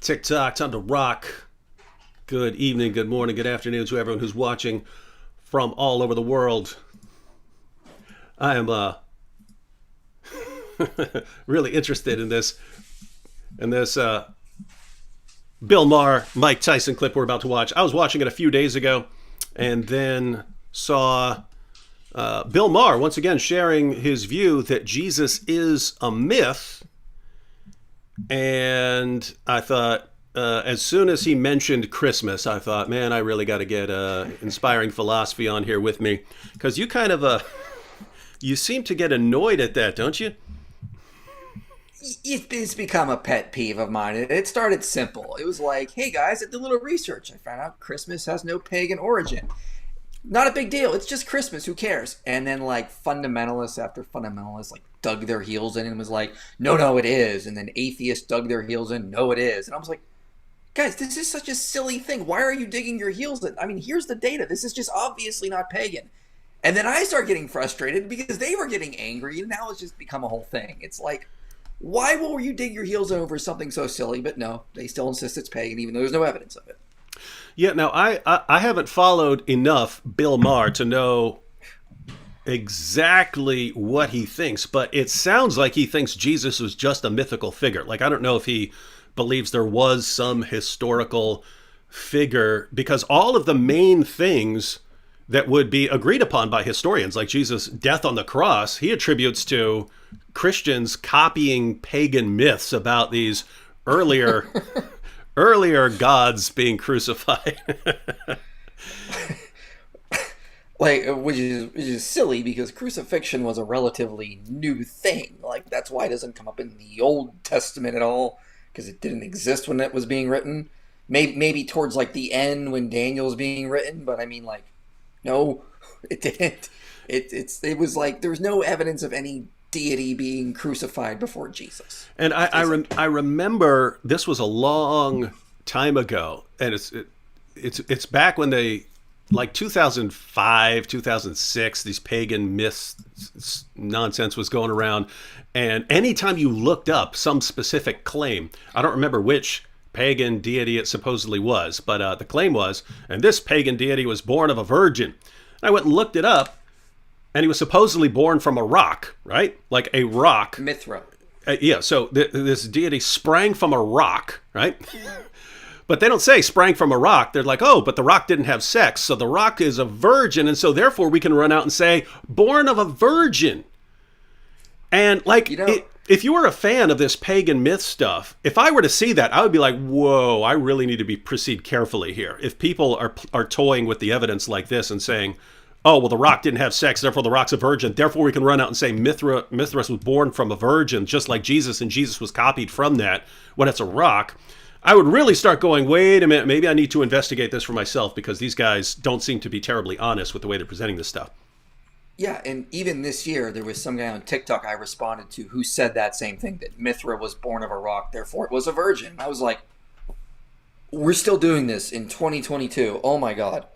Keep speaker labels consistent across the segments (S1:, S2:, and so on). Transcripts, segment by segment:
S1: TikTok, time to rock. Good evening, good morning, good afternoon to everyone who's watching from all over the world. I am really interested in this Bill Maher, Mike Tyson clip we're about to watch. I was watching it a few days ago and then saw Bill Maher once again sharing his view that Jesus is a myth. And I thought, as soon as he mentioned Christmas, I thought, man, I really got to get Inspiring Philosophy on here with me. Because you kind of, you seem to get annoyed at that, don't you?
S2: It's become a pet peeve of mine. It started simple. It was like, hey guys, I did a little research. I found out Christmas has no pagan origin. Not a big deal. It's just Christmas. Who cares? And then like fundamentalists after fundamentalists like dug their heels in and was like, no, it is. And then atheists dug their heels in, no, it is. And I was like, guys, this is such a silly thing. Why are you digging your heels in? I mean, here's the data. This is just obviously not pagan. And then I start getting frustrated because they were getting angry and now it's just become a whole thing. It's like, why will you dig your heels in over something so silly? But no, they still insist it's pagan even though there's no evidence of it.
S1: Yeah, now I haven't followed enough Bill Maher to know exactly what he thinks, but it sounds like he thinks Jesus was just a mythical figure. Like, I don't know if he believes there was some historical figure, because all of the main things that would be agreed upon by historians, like Jesus' death on the cross, he attributes to Christians copying pagan myths about these earlier gods being crucified.
S2: Like, which is silly because crucifixion was a relatively new thing. Like, that's why it doesn't come up in the Old Testament at all, because it didn't exist when it was being written. Maybe towards like the end when Daniel's being written, but I mean, like, no, it didn't. It was like there was no evidence of any deity being crucified before Jesus.
S1: And I remember this was a long time ago, and it's back when they, like 2005, 2006, these pagan myths nonsense was going around, and anytime you looked up some specific claim, I don't remember which pagan deity it supposedly was, but the claim was, and this pagan deity was born of a virgin. And I went and looked it up, and he was supposedly born from a rock, right? Like a rock.
S2: Mithra.
S1: Yeah, so this deity sprang from a rock, right? But they don't say sprang from a rock. They're like, oh, but the rock didn't have sex, so the rock is a virgin, and so therefore we can run out and say, born of a virgin. And like, if you were a fan of this pagan myth stuff, if I were to see that, I would be like, whoa, I really need to proceed carefully here. If people are toying with the evidence like this and saying, oh, well, the rock didn't have sex, therefore the rock's a virgin, therefore we can run out and say Mithras was born from a virgin, just like Jesus, and Jesus was copied from that when it's a rock, I would really start going, wait a minute, maybe I need to investigate this for myself, because these guys don't seem to be terribly honest with the way they're presenting this stuff.
S2: Yeah, and even this year, there was some guy on TikTok I responded to who said that same thing, that Mithra was born of a rock, therefore it was a virgin. I was like, we're still doing this in 2022. Oh my God.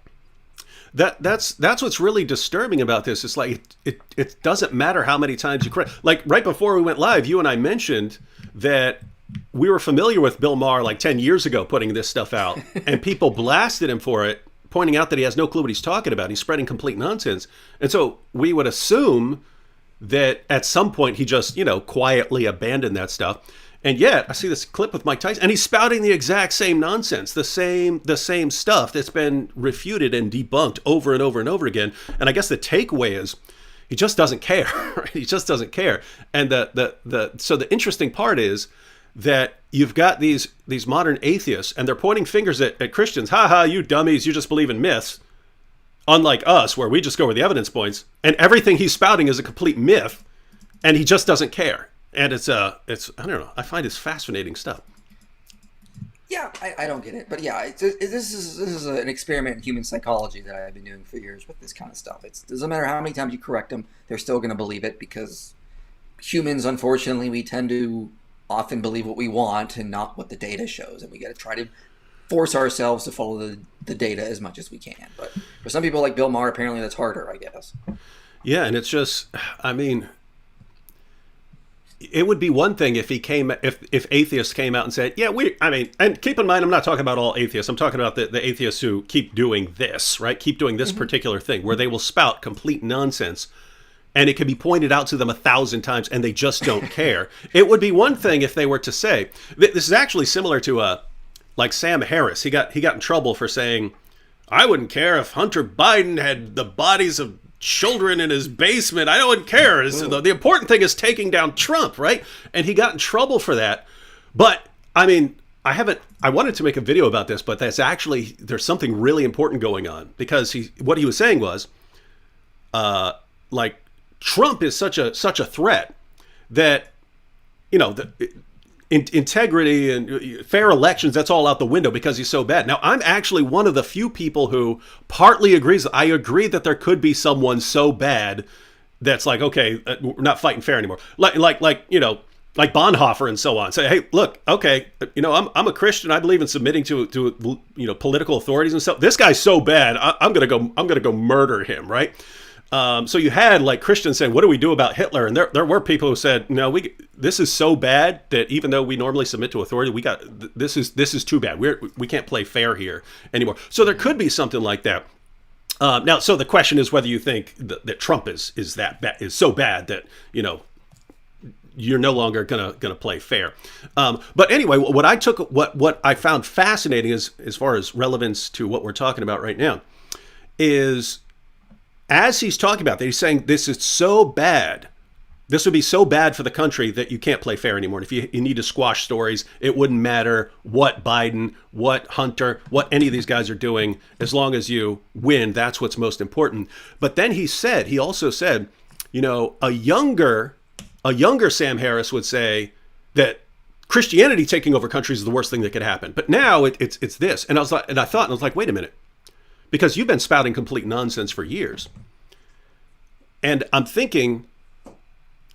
S1: That's what's really disturbing about this. It's like it doesn't matter how many times you correct. Like right before we went live, you and I mentioned that we were familiar with Bill Maher like 10 years ago putting this stuff out, and people blasted him for it, pointing out that he has no clue what he's talking about. He's spreading complete nonsense. And so we would assume that at some point he just, quietly abandoned that stuff. And yet I see this clip with Mike Tyson, and he's spouting the exact same nonsense, the same stuff that's been refuted and debunked over and over and over again. And I guess the takeaway is he just doesn't care. Right? He just doesn't care. And so the interesting part is that you've got these modern atheists, and they're pointing fingers at Christians. Ha ha, you dummies, you just believe in myths. Unlike us, where we just go where the evidence points, and everything he's spouting is a complete myth, and he just doesn't care. And it's I don't know, I find it's fascinating stuff.
S2: Yeah, I don't get it. But yeah, this is an experiment in human psychology that I've been doing for years with this kind of stuff. It doesn't matter how many times you correct them, they're still going to believe it, because humans, unfortunately, we tend to often believe what we want and not what the data shows, and we got to try to force ourselves to follow the data as much as we can. But for some people like Bill Maher, apparently that's harder, I guess.
S1: Yeah, and it's just, I mean, it would be one thing if if atheists came out and said, yeah, and keep in mind, I'm not talking about all atheists. I'm talking about the atheists who keep doing this, right? Keep doing this particular thing where they will spout complete nonsense, and it can be pointed out to them 1,000 times, and they just don't care. It would be one thing if they were to say, this is actually similar to like Sam Harris. He got in trouble for saying, I wouldn't care if Hunter Biden had the bodies of children in his basement. I don't care. The important thing is taking down Trump, right? And he got in trouble for that. But I mean, I wanted to make a video about this, but there's something really important going on, because what he was saying was, like, Trump is such a threat that, integrity and fair elections, that's all out the window because he's so bad. Now, I'm actually one of the few people who partly agrees. I agree that there could be someone so bad that's like, okay, we're not fighting fair anymore. Like Bonhoeffer and so on. Say, hey, look, okay, I'm a Christian. I believe in submitting to political authorities and stuff. This guy's so bad, I'm gonna go murder him, right? So you had like Christians saying, what do we do about Hitler? And there were people who said, no, this is so bad that even though we normally submit to authority, this is too bad. We can't play fair here anymore. So there could be something like that. Now, so the question is whether you think that Trump is so bad that, you're no longer gonna play fair. But anyway, what I found fascinating as far as relevance to what we're talking about right now is, as he's talking about that, he's saying this is so bad. This would be so bad for the country that you can't play fair anymore. And if you need to squash stories, it wouldn't matter what Biden, what Hunter, what any of these guys are doing, as long as you win. That's what's most important. But then he also said, a younger Sam Harris would say that Christianity taking over countries is the worst thing that could happen. But now it's this. And I was like, wait a minute. Because you've been spouting complete nonsense for years. And I'm thinking,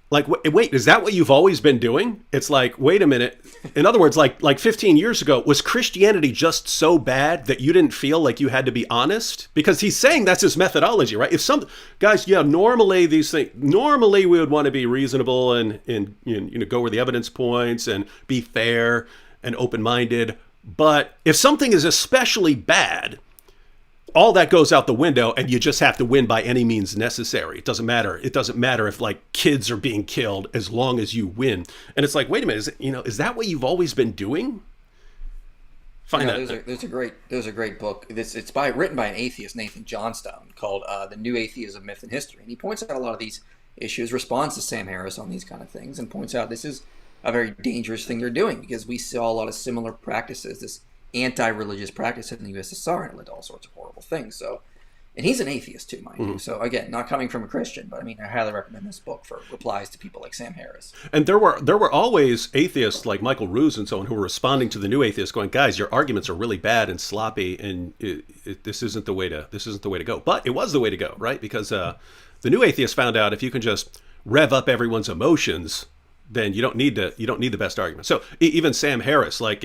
S1: like, wait, is that what you've always been doing? It's like, wait a minute. In other words, like 15 years ago, was Christianity just so bad that you didn't feel like you had to be honest? Because he's saying that's his methodology, right? If some guys, normally we would want to be reasonable and go where the evidence points and be fair and open-minded. But if something is especially bad, all that goes out the window, and you just have to win by any means necessary. It doesn't matter. It doesn't matter if like kids are being killed, as long as you win. And it's like, wait a minute, is that what you've always been doing?
S2: There's a great book. It's written by an atheist, Nathan Johnstone, called "The New Atheism, Myth, and History," and he points out a lot of these issues, responds to Sam Harris on these kind of things, and points out this is a very dangerous thing they're doing, because we saw a lot of similar practices. This anti-religious practice in the USSR, and it led to all sorts of horrible things. So, and he's an atheist too, mind you. So again, not coming from a Christian, but I mean, I highly recommend this book for replies to people like Sam Harris.
S1: And there were always atheists like Michael Ruse and so on who were responding to the new atheists, going, "Guys, your arguments are really bad and sloppy, and this isn't the way to go." But it was the way to go, right? Because the new atheists found out if you can just rev up everyone's emotions, then you don't need the best argument. So even Sam Harris, like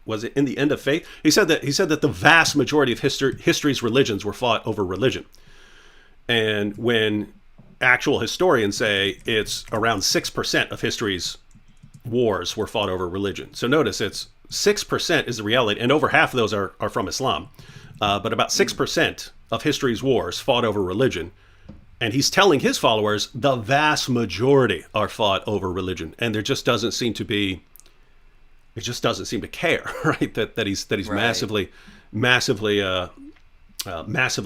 S1: was it In the End of Faith? He said that the vast majority of history's religions were fought over religion. And when actual historians say it's around 6% of history's wars were fought over religion. So notice it's 6% is the reality, and over half of those are from Islam. But about 6% of history's wars fought over religion. And he's telling his followers the vast majority are fought over religion. And there just doesn't seem to be, it just doesn't seem to care, right? That he's right. massively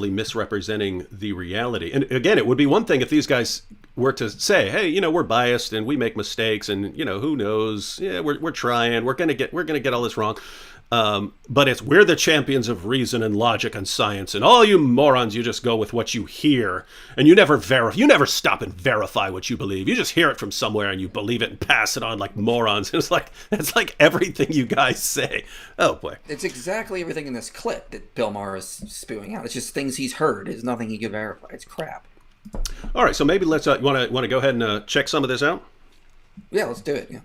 S1: misrepresenting the reality. And again, it would be one thing if these guys were to say, hey, we're biased and we make mistakes, and who knows? Yeah, we're trying. We're gonna get all this wrong. But we're the champions of reason and logic and science, and all you morons, you just go with what you hear, and you never stop and verify what you believe. You just hear it from somewhere and you believe it and pass it on like morons. It's like everything you guys say. Oh boy,
S2: it's exactly everything in this clip that Bill Maher is spewing out. It's just things he's heard. It's nothing he can verify. It's crap.
S1: All right, so maybe let's want to go ahead and check some of this out.
S2: Yeah, let's do it. Yeah.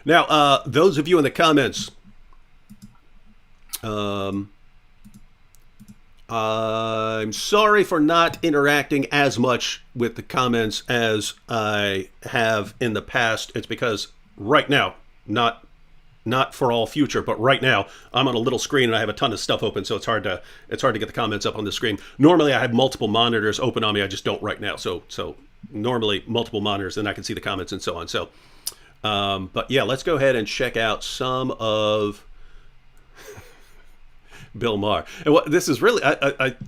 S1: Now, those of you in the comments. I'm sorry for not interacting as much with the comments as I have in the past. It's because right now, not for all future, but right now I'm on a little screen and I have a ton of stuff open, so it's hard to get the comments up on the screen. Normally I have multiple monitors open on me. I just don't right now. So normally multiple monitors, and I can see the comments and so on. So, but yeah, let's go ahead and check out some of Bill Maher. And what this is really,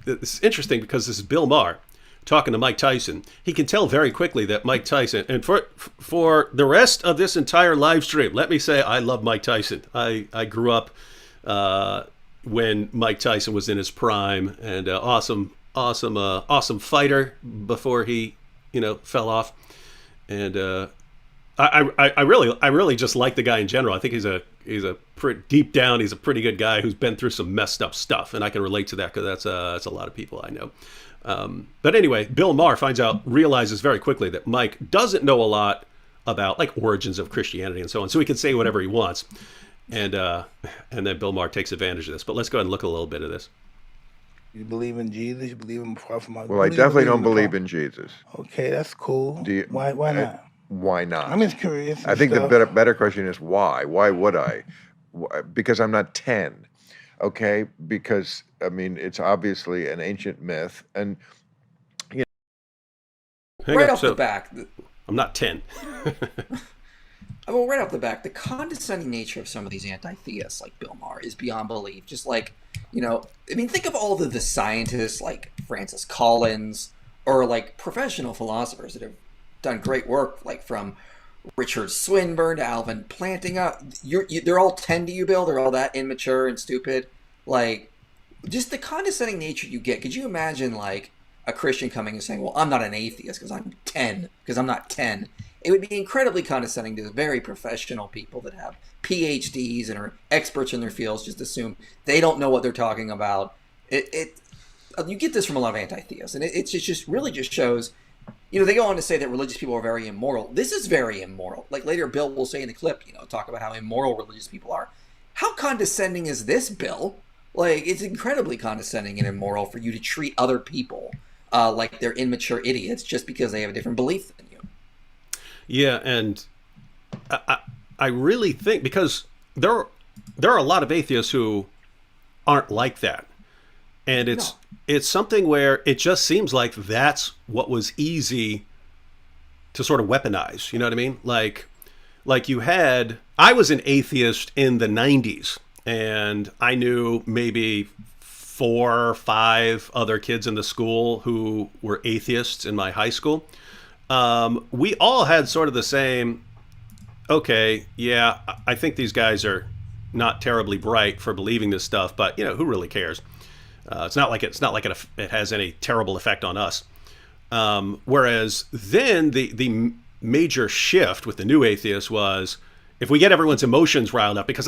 S1: this is interesting because this is Bill Maher talking to Mike Tyson. He can tell very quickly that Mike Tyson, and for the rest of this entire live stream, let me say I love Mike Tyson. I grew up when Mike Tyson was in his prime, and awesome fighter before he fell off. And I really just like the guy in general. I think he's a pretty, deep down, he's a pretty good guy who's been through some messed up stuff, and I can relate to that because that's a lot of people I know. But anyway, Bill Maher realizes very quickly that Mike doesn't know a lot about like origins of Christianity and so on, so he can say whatever he wants, and then Bill Maher takes advantage of this. But let's go ahead and look at a little bit of this.
S3: You believe in Jesus? You believe in Prophet Muhammad?
S4: Well, I definitely don't believe in Jesus.
S3: Okay, that's cool. Why not?
S4: Why not?
S3: I'm just curious.
S4: I think the better question is why? Why would I? Because I'm not 10. Okay? Because, I mean, it's obviously an ancient myth. And,
S2: right off the back.
S1: I'm not 10.
S2: Well, right off the back, the condescending nature of some of these anti-theists like Bill Maher is beyond belief. Just like, think of all the scientists like Francis Collins or like professional philosophers that have done great work, like from Richard Swinburne to Alvin Plantinga. They're all 10 to you, Bill. They're all that immature and stupid. Like, just the condescending nature you get. Could you imagine like a Christian coming and saying, "Well, I'm not an atheist because I'm 10, because I'm not 10." It would be incredibly condescending to the very professional people that have PhDs and are experts in their fields. Just assume they don't know what they're talking about. You get this from a lot of anti-theists, and it just really shows. They go on to say that religious people are very immoral. This is very immoral. Like later, Bill will say in the clip, talk about how immoral religious people are. How condescending is this, Bill? Like, it's incredibly condescending and immoral for you to treat other people like they're immature idiots just because they have a different belief than you.
S1: Yeah, and I really think, because there are a lot of atheists who aren't like that. And it's something where it just seems like that's what was easy to sort of weaponize. You know what I mean? Like I was an atheist in the 90s, and I knew maybe 4 or 5 other kids in the school who were atheists in my high school. We all had sort of the same, okay, yeah, I think these guys are not terribly bright for believing this stuff, but who really cares? It's not like it has any terrible effect on us. Whereas then the major shift with the new atheists was, if we get everyone's emotions riled up because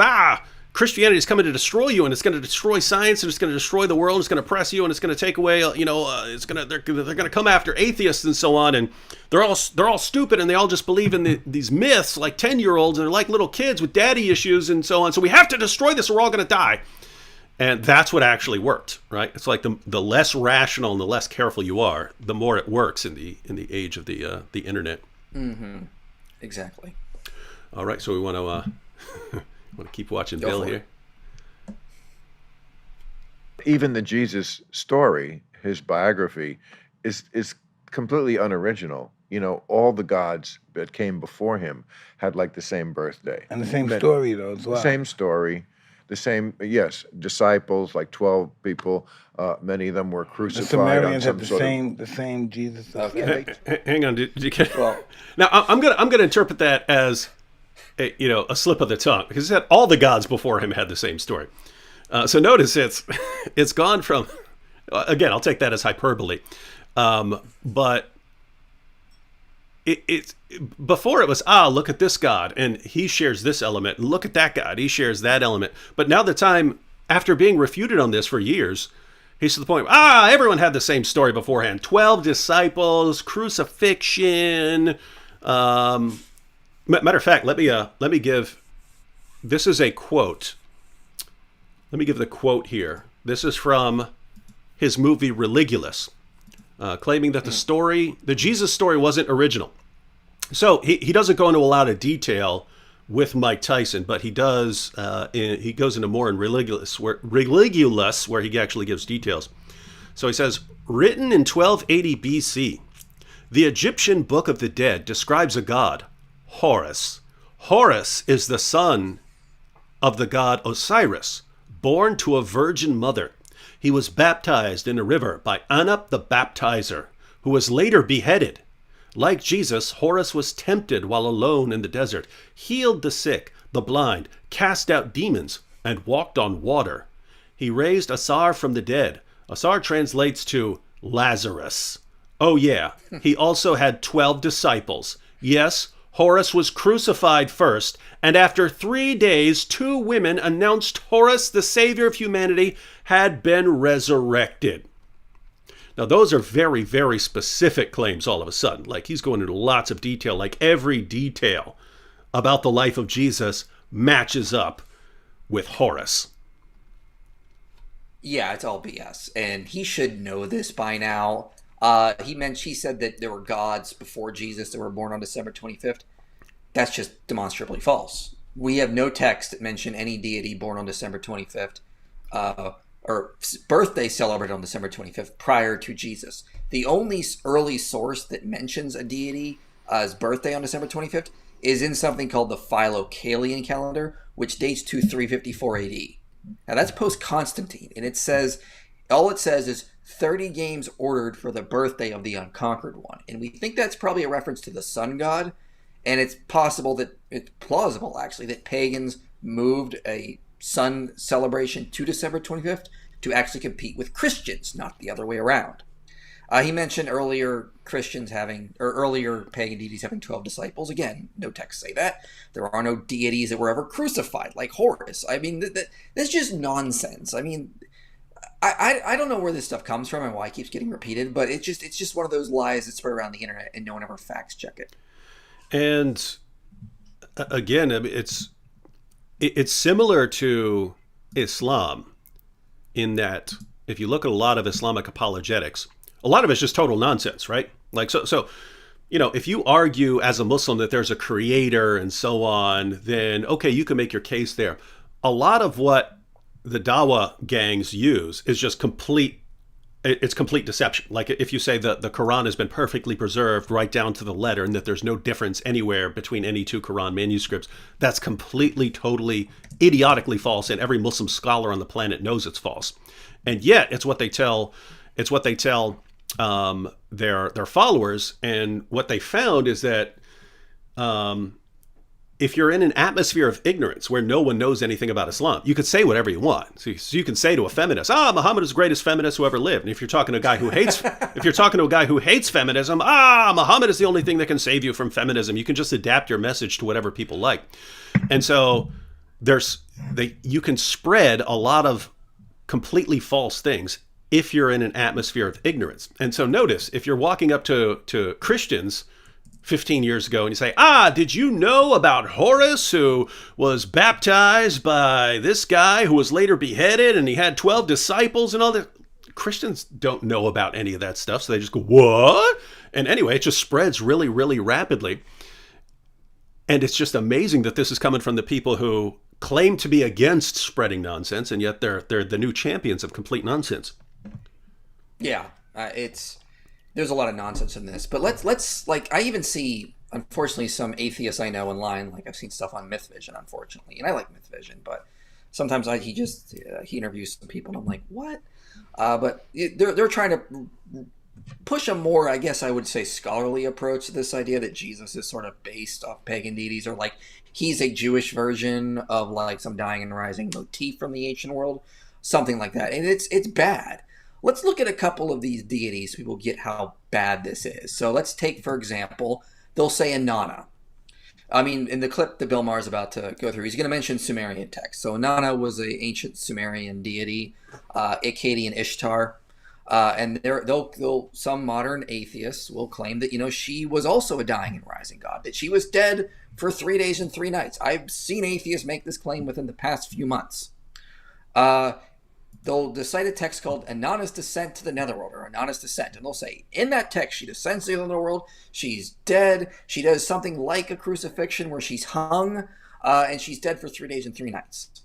S1: Christianity is coming to destroy you, and it's going to destroy science, and it's going to destroy the world, and it's going to oppress you, and it's going to take away, they're going to come after atheists and so on, and they're all stupid, and they all just believe in these myths like 10-year-olds, and they're like little kids with daddy issues and so on. So we have to destroy this, or we're all going to die. And that's what actually worked, right? It's like the less rational and the less careful you are, the more it works in the age of the internet.
S2: Mm-hmm. Exactly.
S1: All right, so we want to keep watching Bill here.
S4: even the Jesus story, his biography, is completely unoriginal. You know, all the gods that came before him had like the same birthday.
S3: And the same story, though, as well.
S4: The same story. The same, yes, disciples, like 12 people. Many of them were crucified.
S3: The Sumerians
S4: on
S3: had
S4: some
S3: the same Jesus.
S4: Okay.
S1: Hang on, did you get? Well, now I'm gonna interpret that as a slip of the tongue, because it said all the gods before him had the same story. So notice it's gone from, again, I'll take that as hyperbole, but it's before it was, look at this God and he shares this element, and look at that God, he shares that element. But now the time after being refuted on this for years, he's to the point, everyone had the same story beforehand. 12 disciples, crucifixion. Matter of fact, let me give, this is a quote. Let me give the quote here. This is from his movie Religulous, claiming that the Jesus story wasn't original. So he doesn't go into a lot of detail with Mike Tyson, but he does. He goes into more in Religulous, where he actually gives details. So he says, written in 1280 BC, the Egyptian Book of the Dead describes a god, Horus. Horus is the son of the god Osiris, born to a virgin mother. He was baptized in a river by Anup the Baptizer, who was later beheaded. Like Jesus, Horus was tempted while alone in the desert, healed the sick, the blind, cast out demons, and walked on water. He raised Asar from the dead. Asar translates to Lazarus. Oh yeah, he also had 12 disciples. Yes, Horus was crucified first, and after 3 days, 2 women announced Horus, the savior of humanity, had been resurrected. Now, those are very, very specific claims all of a sudden. Like, he's going into lots of detail, like every detail about the life of Jesus matches up with Horus.
S2: Yeah, it's all BS, and he should know this by now. He said that there were gods before Jesus that were born on December 25th. That's just demonstrably false. We have no text that mention any deity born on December 25th, or birthday celebrated on December 25th prior to Jesus. The only early source that mentions a deity's birthday on December 25th is in something called the Philocalian calendar, which dates to 354 AD. Now that's post-Constantine, and all it says is 30 games ordered for the birthday of the unconquered one. And we think that's probably a reference to the sun god, and it's plausible actually that pagans moved a sun celebration to December 25th to actually compete with Christians, not the other way around. He mentioned earlier earlier pagan deities having 12 disciples. Again, no texts say that. There are no deities that were ever crucified, like Horus. I mean, that's just nonsense. I mean, I don't know where this stuff comes from and why it keeps getting repeated, but it's just one of those lies that spread around the internet and no one ever facts check it.
S1: And again, I mean, it's similar to Islam in that if you look at a lot of Islamic apologetics, a lot of it's just total nonsense, right? Like, so, if you argue as a Muslim that there's a creator and so on, then okay, you can make your case there. A lot of what the Dawa gangs use is just complete deception. Like if you say that the Quran has been perfectly preserved right down to the letter and that there's no difference anywhere between any 2 Quran manuscripts, that's completely, totally, idiotically false, and every Muslim scholar on the planet knows it's false. And yet, it's what they tell their followers. And what they found is that if you're in an atmosphere of ignorance where no one knows anything about Islam, you could say whatever you want. So you can say to a feminist, Muhammad is the greatest feminist who ever lived. And if you're talking to a guy who hates feminism, Muhammad is the only thing that can save you from feminism. You can just adapt your message to whatever people like. And so you can spread a lot of completely false things if you're in an atmosphere of ignorance. And so notice, if you're walking up to Christians 15 years ago and you say, did you know about Horus, who was baptized by this guy who was later beheaded and he had 12 disciples and all that? Christians don't know about any of that stuff, so they just go, what? And anyway, it just spreads really, really rapidly. And it's just amazing that this is coming from the people who claim to be against spreading nonsense, and yet they're the new champions of complete nonsense.
S2: Yeah, there's a lot of nonsense in this, but let's I even see, unfortunately, some atheists I know online. Like I've seen stuff on MythVision, unfortunately, and I like MythVision, but sometimes he interviews some people, and I'm like, what? But they're trying to push a more, I guess I would say, scholarly approach to this idea that Jesus is sort of based off pagan deities, or like he's a Jewish version of like some dying and rising motif from the ancient world, something like that, and it's bad. Let's look at a couple of these deities. We will get how bad this is. So let's take, for example, they'll say Inanna. I mean, in the clip that Bill Maher is about to go through, he's going to mention Sumerian text. So Inanna was an ancient Sumerian deity, Akkadian Ishtar. And some modern atheists will claim that, she was also a dying and rising god, that she was dead for 3 days and 3 nights. I've seen atheists make this claim within the past few months. they'll cite a text called Inanna's Descent to the Netherworld, or Inanna's Descent, and they'll say, in that text, she descends to the Netherworld, she's dead, she does something like a crucifixion where she's hung, and she's dead for 3 days and 3 nights.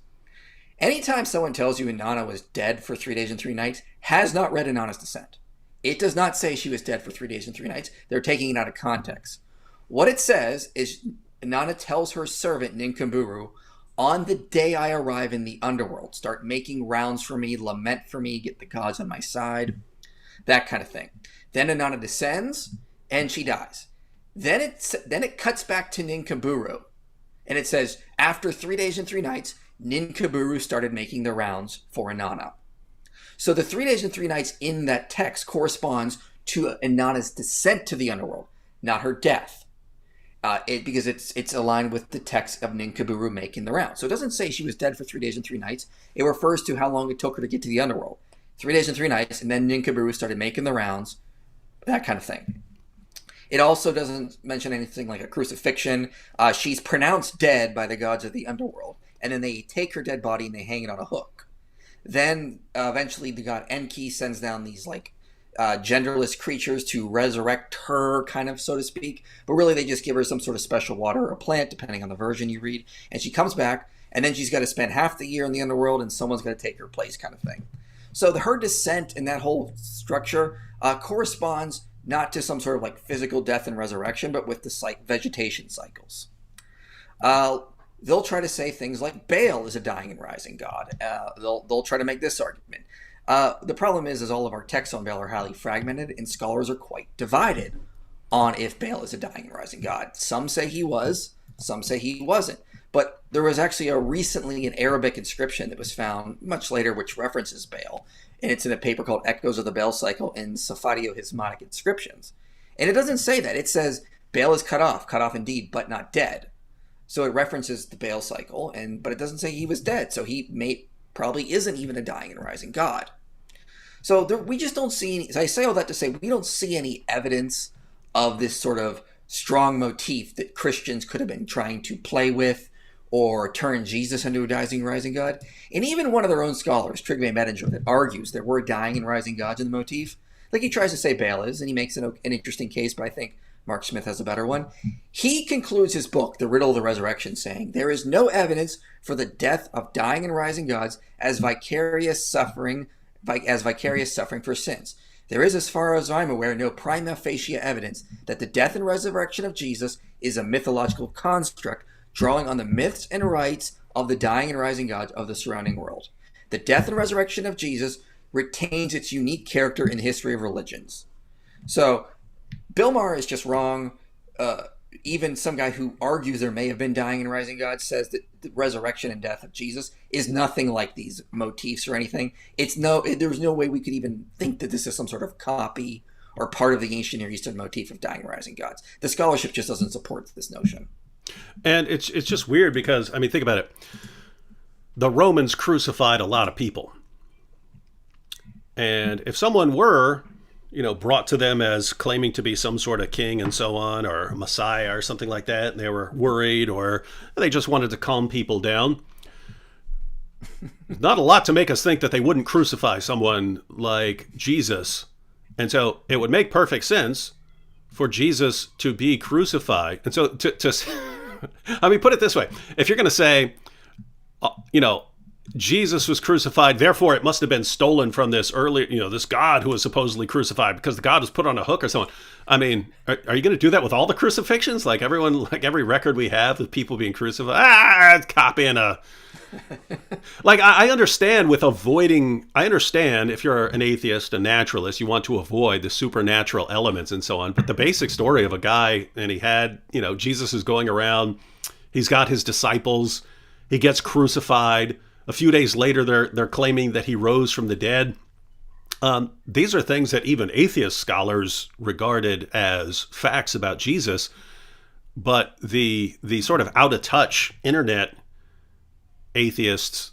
S2: Anytime someone tells you Inanna was dead for 3 days and 3 nights, has not read Inanna's Descent. It does not say she was dead for 3 days and 3 nights. They're taking it out of context. What it says is Inanna tells her servant Ninkaburu, on the day I arrive in the underworld, start making rounds for me, lament for me, get the gods on my side, that kind of thing. Then Inanna descends, and she dies. Then it cuts back to Ninkaburu, and it says, after 3 days and 3 nights, Ninkaburu started making the rounds for Inanna. So the 3 days and 3 nights in that text corresponds to Inanna's descent to the underworld, not her death. Because it's aligned with the text of Ninkaburu making the rounds. So it doesn't say she was dead for 3 days and 3 nights. It refers to how long it took her to get to the underworld. 3 days and 3 nights, and then Ninkaburu started making the rounds, that kind of thing. It also doesn't mention anything like a crucifixion. She's pronounced dead by the gods of the underworld, and then they take her dead body and they hang it on a hook. Then eventually the god Enki sends down these genderless creatures to resurrect her, kind of, so to speak, but really they just give her some sort of special water or a plant, depending on the version you read, and she comes back, and then she's got to spend half the year in the underworld, and someone's got to take her place, kind of thing. So her descent in that whole structure corresponds not to some sort of physical death and resurrection, but with the vegetation cycles. They'll try to say things like Baal is a dying and rising god. They'll try to make this argument. The problem is all of our texts on Baal are highly fragmented, and scholars are quite divided on if Baal is a dying and rising god. Some say he was, some say he wasn't. But there was actually recently an Arabic inscription that was found much later which references Baal, and it's in a paper called Echoes of the Baal Cycle in Sephadio-Hismanic Inscriptions. And it doesn't say that. It says Baal is cut off indeed, but not dead. So it references the Baal cycle, but it doesn't say he was dead, so he probably isn't even a dying and rising god. So we just don't see any, I say all that to say we don't see any evidence of this sort of strong motif that Christians could have been trying to play with or turn Jesus into a dying and rising god. And even one of their own scholars, Trygve Medinger, that argues there were dying and rising gods in the motif, he tries to say Baal is, and he makes an interesting case, but I think Mark Smith has a better one. He concludes his book, The Riddle of the Resurrection, saying, there is no evidence for the death of dying and rising gods as vicarious suffering for sins. There is, as far as I'm aware, no prima facie evidence that the death and resurrection of Jesus is a mythological construct drawing on the myths and rites of the dying and rising gods of the surrounding world. The death and resurrection of Jesus retains its unique character in the history of religions. So Bill Maher is just wrong. Even some guy who argues there may have been dying and rising gods says that the resurrection and death of Jesus is nothing like these motifs or anything. There's no way we could even think that this is some sort of copy or part of the ancient Near Eastern motif of dying and rising gods. The scholarship just doesn't support this notion.
S1: And it's just weird because, think about it. The Romans crucified a lot of people. And if someone were brought to them as claiming to be some sort of king and so on, or Messiah or something like that, and they were worried or they just wanted to calm people down. Not a lot to make us think that they wouldn't crucify someone like Jesus. And so it would make perfect sense for Jesus to be crucified. And so put it this way. If you're going to say, Jesus was crucified, therefore it must have been stolen from this earlier, this God who was supposedly crucified because the God was put on a hook or someone. Are you going to do that with all the crucifixions? Every record we have of people being crucified, copying a... I understand if you're an atheist, a naturalist, you want to avoid the supernatural elements and so on. But the basic story of a guy, and he had, Jesus is going around, he's got his disciples, he gets crucified. A few days later, they're claiming that he rose from the dead. These are things that even atheist scholars regarded as facts about Jesus. But the sort of out of touch internet atheists,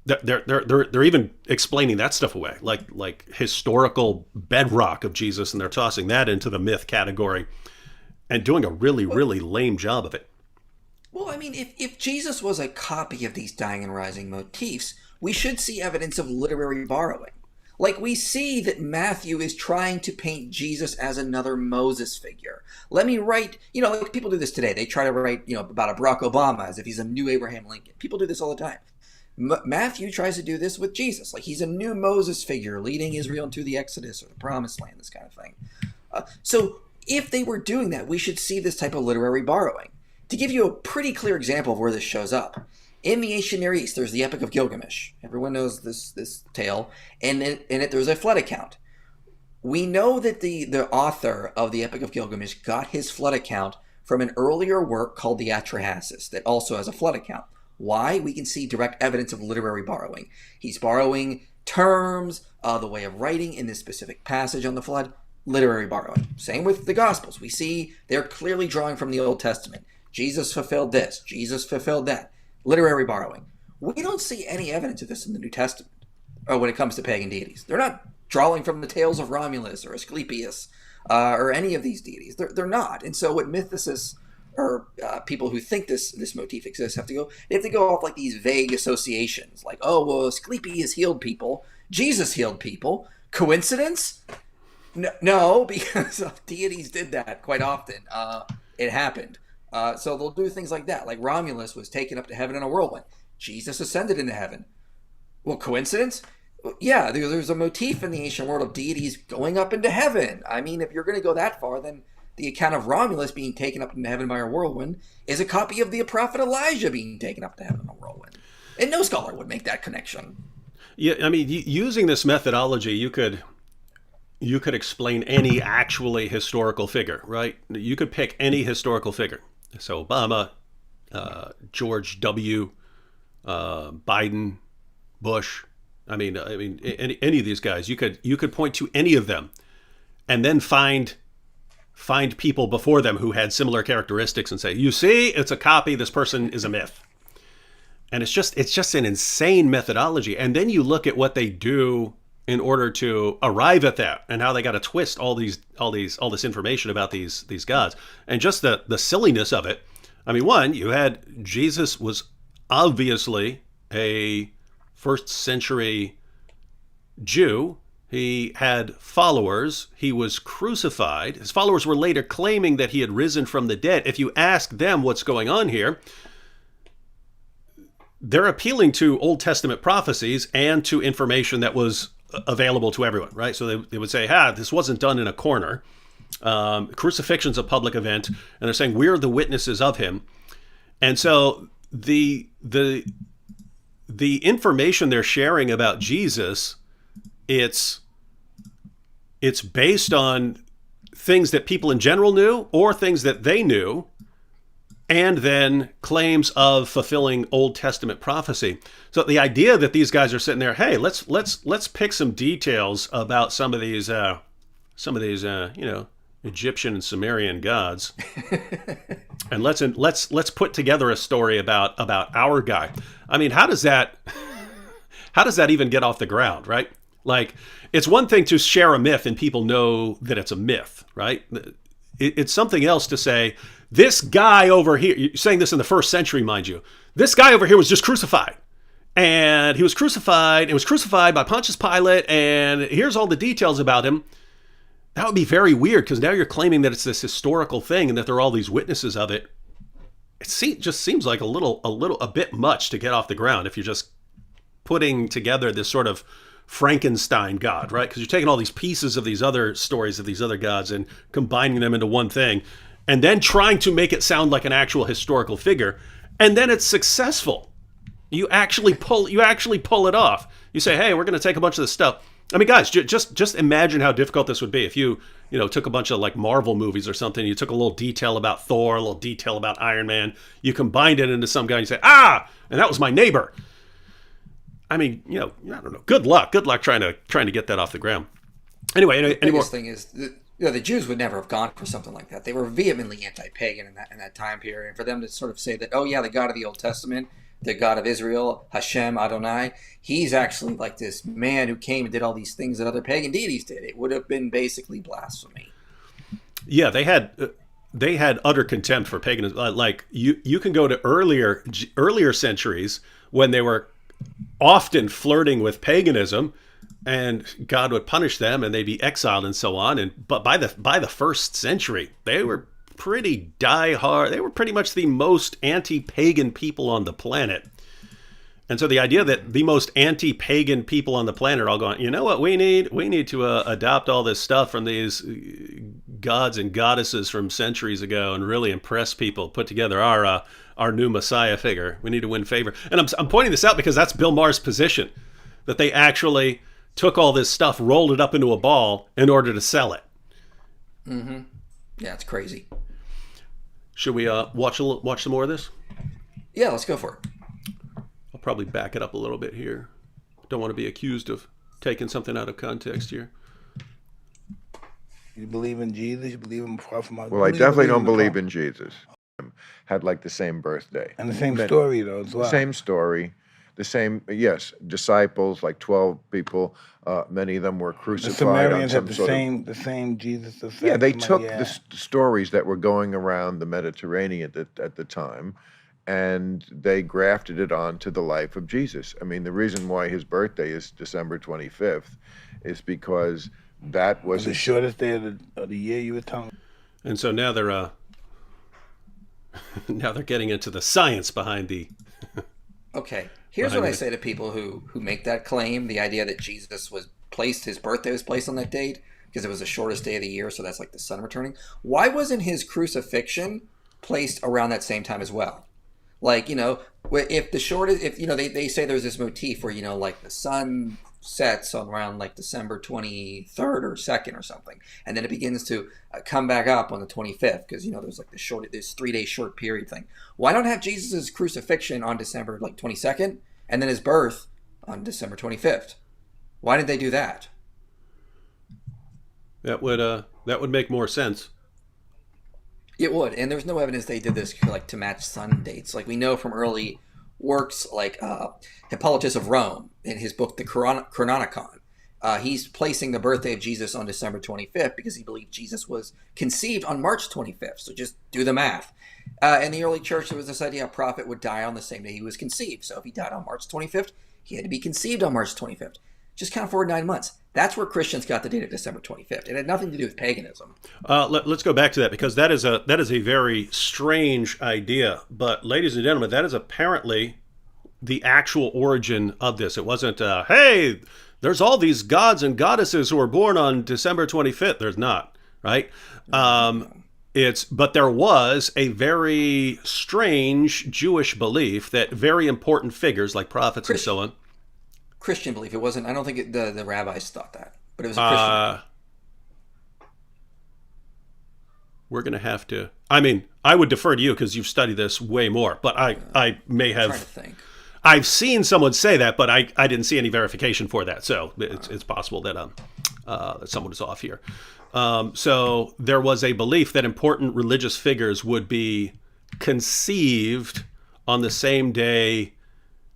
S1: they're even explaining that stuff away, like historical bedrock of Jesus, and they're tossing that into the myth category and doing a really, really lame job of it.
S2: Well, if Jesus was a copy of these dying and rising motifs, we should see evidence of literary borrowing. Like, we see that Matthew is trying to paint Jesus as another Moses figure. Let me write, like people do this today. They try to write, about a Barack Obama as if he's a new Abraham Lincoln. People do this all the time. Matthew tries to do this with Jesus. Like, he's a new Moses figure leading Israel into the Exodus or the Promised Land, this kind of thing. So if they were doing that, we should see this type of literary borrowing. To give you a pretty clear example of where this shows up, in the ancient Near East, there's the Epic of Gilgamesh. Everyone knows this tale. And in it, there's a flood account. We know that the author of the Epic of Gilgamesh got his flood account from an earlier work called the Atrahasis that also has a flood account. Why? We can see direct evidence of literary borrowing. He's borrowing terms, the way of writing in this specific passage on the flood, literary borrowing. Same with the Gospels. We see they're clearly drawing from the Old Testament. Jesus fulfilled this. Jesus fulfilled that. Literary borrowing. We don't see any evidence of this in the New Testament when it comes to pagan deities. They're not drawing from the tales of Romulus or Asclepius or any of these deities. They're not. And so what mythicists or people who think this motif exists have to go off like these vague associations. Like, oh, well, Asclepius healed people. Jesus healed people. Coincidence? No, because deities did that quite often. It happened. So they'll do things like that. Like Romulus was taken up to heaven in a whirlwind. Jesus ascended into heaven. Well, coincidence? Yeah, there's a motif in the ancient world of deities going up into heaven. I mean, if you're going to go that far, then the account of Romulus being taken up into heaven by a whirlwind is a copy of the prophet Elijah being taken up to heaven in a whirlwind. And no scholar would make that connection.
S1: Yeah, I mean, using this methodology, you could explain any actually historical figure, right? You could pick any historical figure. So Obama, George W., Biden, Bush. I mean, any of these guys. You could point to any of them, and then find people before them who had similar characteristics, and say, "You see, it's a copy. This person is a myth." And it's just an insane methodology. And then you look at what they do in order to arrive at that, and how they got to twist all this information about these gods, and just the silliness of it. I mean, one, you had Jesus was obviously a first century Jew. He had followers. He was crucified. His followers were later claiming that he had risen from the dead. If you ask them what's going on here, they're appealing to Old Testament prophecies and to information that was available to everyone, right? So they would say, this wasn't done in a corner. Crucifixion's a public event, and they're saying we're the witnesses of him. And so the information they're sharing about Jesus, it's based on things that people in general knew or things that they knew, and then claims of fulfilling Old Testament prophecy. So the idea that these guys are sitting there, hey, let's pick some details about some of these Egyptian and Sumerian gods, and let's put together a story about our guy. I mean, how does that even get off the ground, right? Like, it's one thing to share a myth and people know that it's a myth, right? It's something else to say, this guy over here, you're saying this in the first century, mind you, this guy over here was just crucified. And he was crucified. It was crucified by Pontius Pilate. And here's all the details about him. That would be very weird, because now you're claiming that it's this historical thing and that there are all these witnesses of it. It just seems like a bit much to get off the ground if you're just putting together this sort of Frankenstein god, right? Because you're taking all these pieces of these other stories of these other gods and combining them into one thing, and then trying to make it sound like an actual historical figure, and then it's successful. You actually pull it off. You say, hey, we're going to take a bunch of this stuff. I mean, guys, just imagine how difficult this would be if you took a bunch of like Marvel movies or something. You took a little detail about Thor, a little detail about Iron Man. You combined it into some guy and you say, and that was my neighbor. I mean, I don't know. Good luck trying to get that off the ground. Anyway,
S2: the biggest thing is the Jews would never have gone for something like that. They were vehemently anti-pagan in that time period. And for them to sort of say that, oh yeah, the God of the Old Testament, the God of Israel, Hashem, Adonai, he's actually like this man who came and did all these things that other pagan deities did. It would have been basically blasphemy.
S1: Yeah, they had utter contempt for paganism. Like you can go to earlier centuries when they were often flirting with paganism, and God would punish them and they'd be exiled and so on. But by the first century, they were pretty diehard. They were pretty much the most anti-pagan people on the planet. And so the idea that the most anti-pagan people on the planet are all going, you know what we need? We need to adopt all this stuff from these gods and goddesses from centuries ago and really impress people, put together our new Messiah figure. We need to win favor. And I'm pointing this out because that's Bill Maher's position, that they actually took all this stuff, rolled it up into a ball in order to sell it.
S2: Mm-hmm. Yeah, it's crazy.
S1: Should we watch some more of this?
S2: Yeah, let's go for it.
S1: I'll probably back it up a little bit here. Don't want to be accused of taking something out of context here.
S3: You believe in Jesus? You believe in Prophet Muhammad?
S4: Well, I definitely don't believe in Jesus. Had like the same birthday.
S3: And the same story, though, as well.
S4: Same story. The same, yes, disciples, like 12 people. Many of them were
S3: The
S4: crucified.
S3: Sumerians
S4: on
S3: had
S4: some
S3: the same Jesus effect.
S4: Yeah, they took the stories that were going around the Mediterranean at the time, and they grafted it onto the life of Jesus. I mean, the reason why his birthday is December 25th is because that was
S3: the shortest day of the year, you were telling me.
S1: And so now they're now they're getting into the science behind the.
S2: Okay, here's what I say to people who make that claim: the idea that Jesus his birthday was placed on that date because it was the shortest day of the year, so that's like the sun returning. Why wasn't his crucifixion placed around that same time as well? Like, if they say there's this motif where, like the sun sets on around like December 23rd or 2nd or something, and then it begins to come back up on the 25th because, there's like this 3-day short period thing. Why not have Jesus's crucifixion on December like 22nd and then his birth on December 25th? Why did they do that?
S1: That would make more sense.
S2: It would, and there's no evidence they did this like to match sun dates. Like we know from early works like Hippolytus of Rome in his book The Chronicon, he's placing the birthday of Jesus on December 25th because he believed Jesus was conceived on March 25th. So just do the math. In the early church, there was this idea a prophet would die on the same day he was conceived. So if he died on March 25th, he had to be conceived on March 25th. Just count forward 9 months. That's where Christians got the date of December 25th. It had nothing to do with paganism.
S1: Let's go back to that because that is a very strange idea. But ladies and gentlemen, that is apparently the actual origin of this. It wasn't, hey, there's all these gods and goddesses who were born on December 25th. There's not, right? But there was a very strange Jewish belief that very important figures like prophets and so on.
S2: Christian belief. It wasn't. I don't think the rabbis thought that, but it was a Christian.
S1: We're going to have to. I mean, I would defer to you because you've studied this way more. But I may have.
S2: I'm trying to think.
S1: I've seen someone say that, but I didn't see any verification for that. So it's possible that that someone is off here. So there was a belief that important religious figures would be conceived on the same day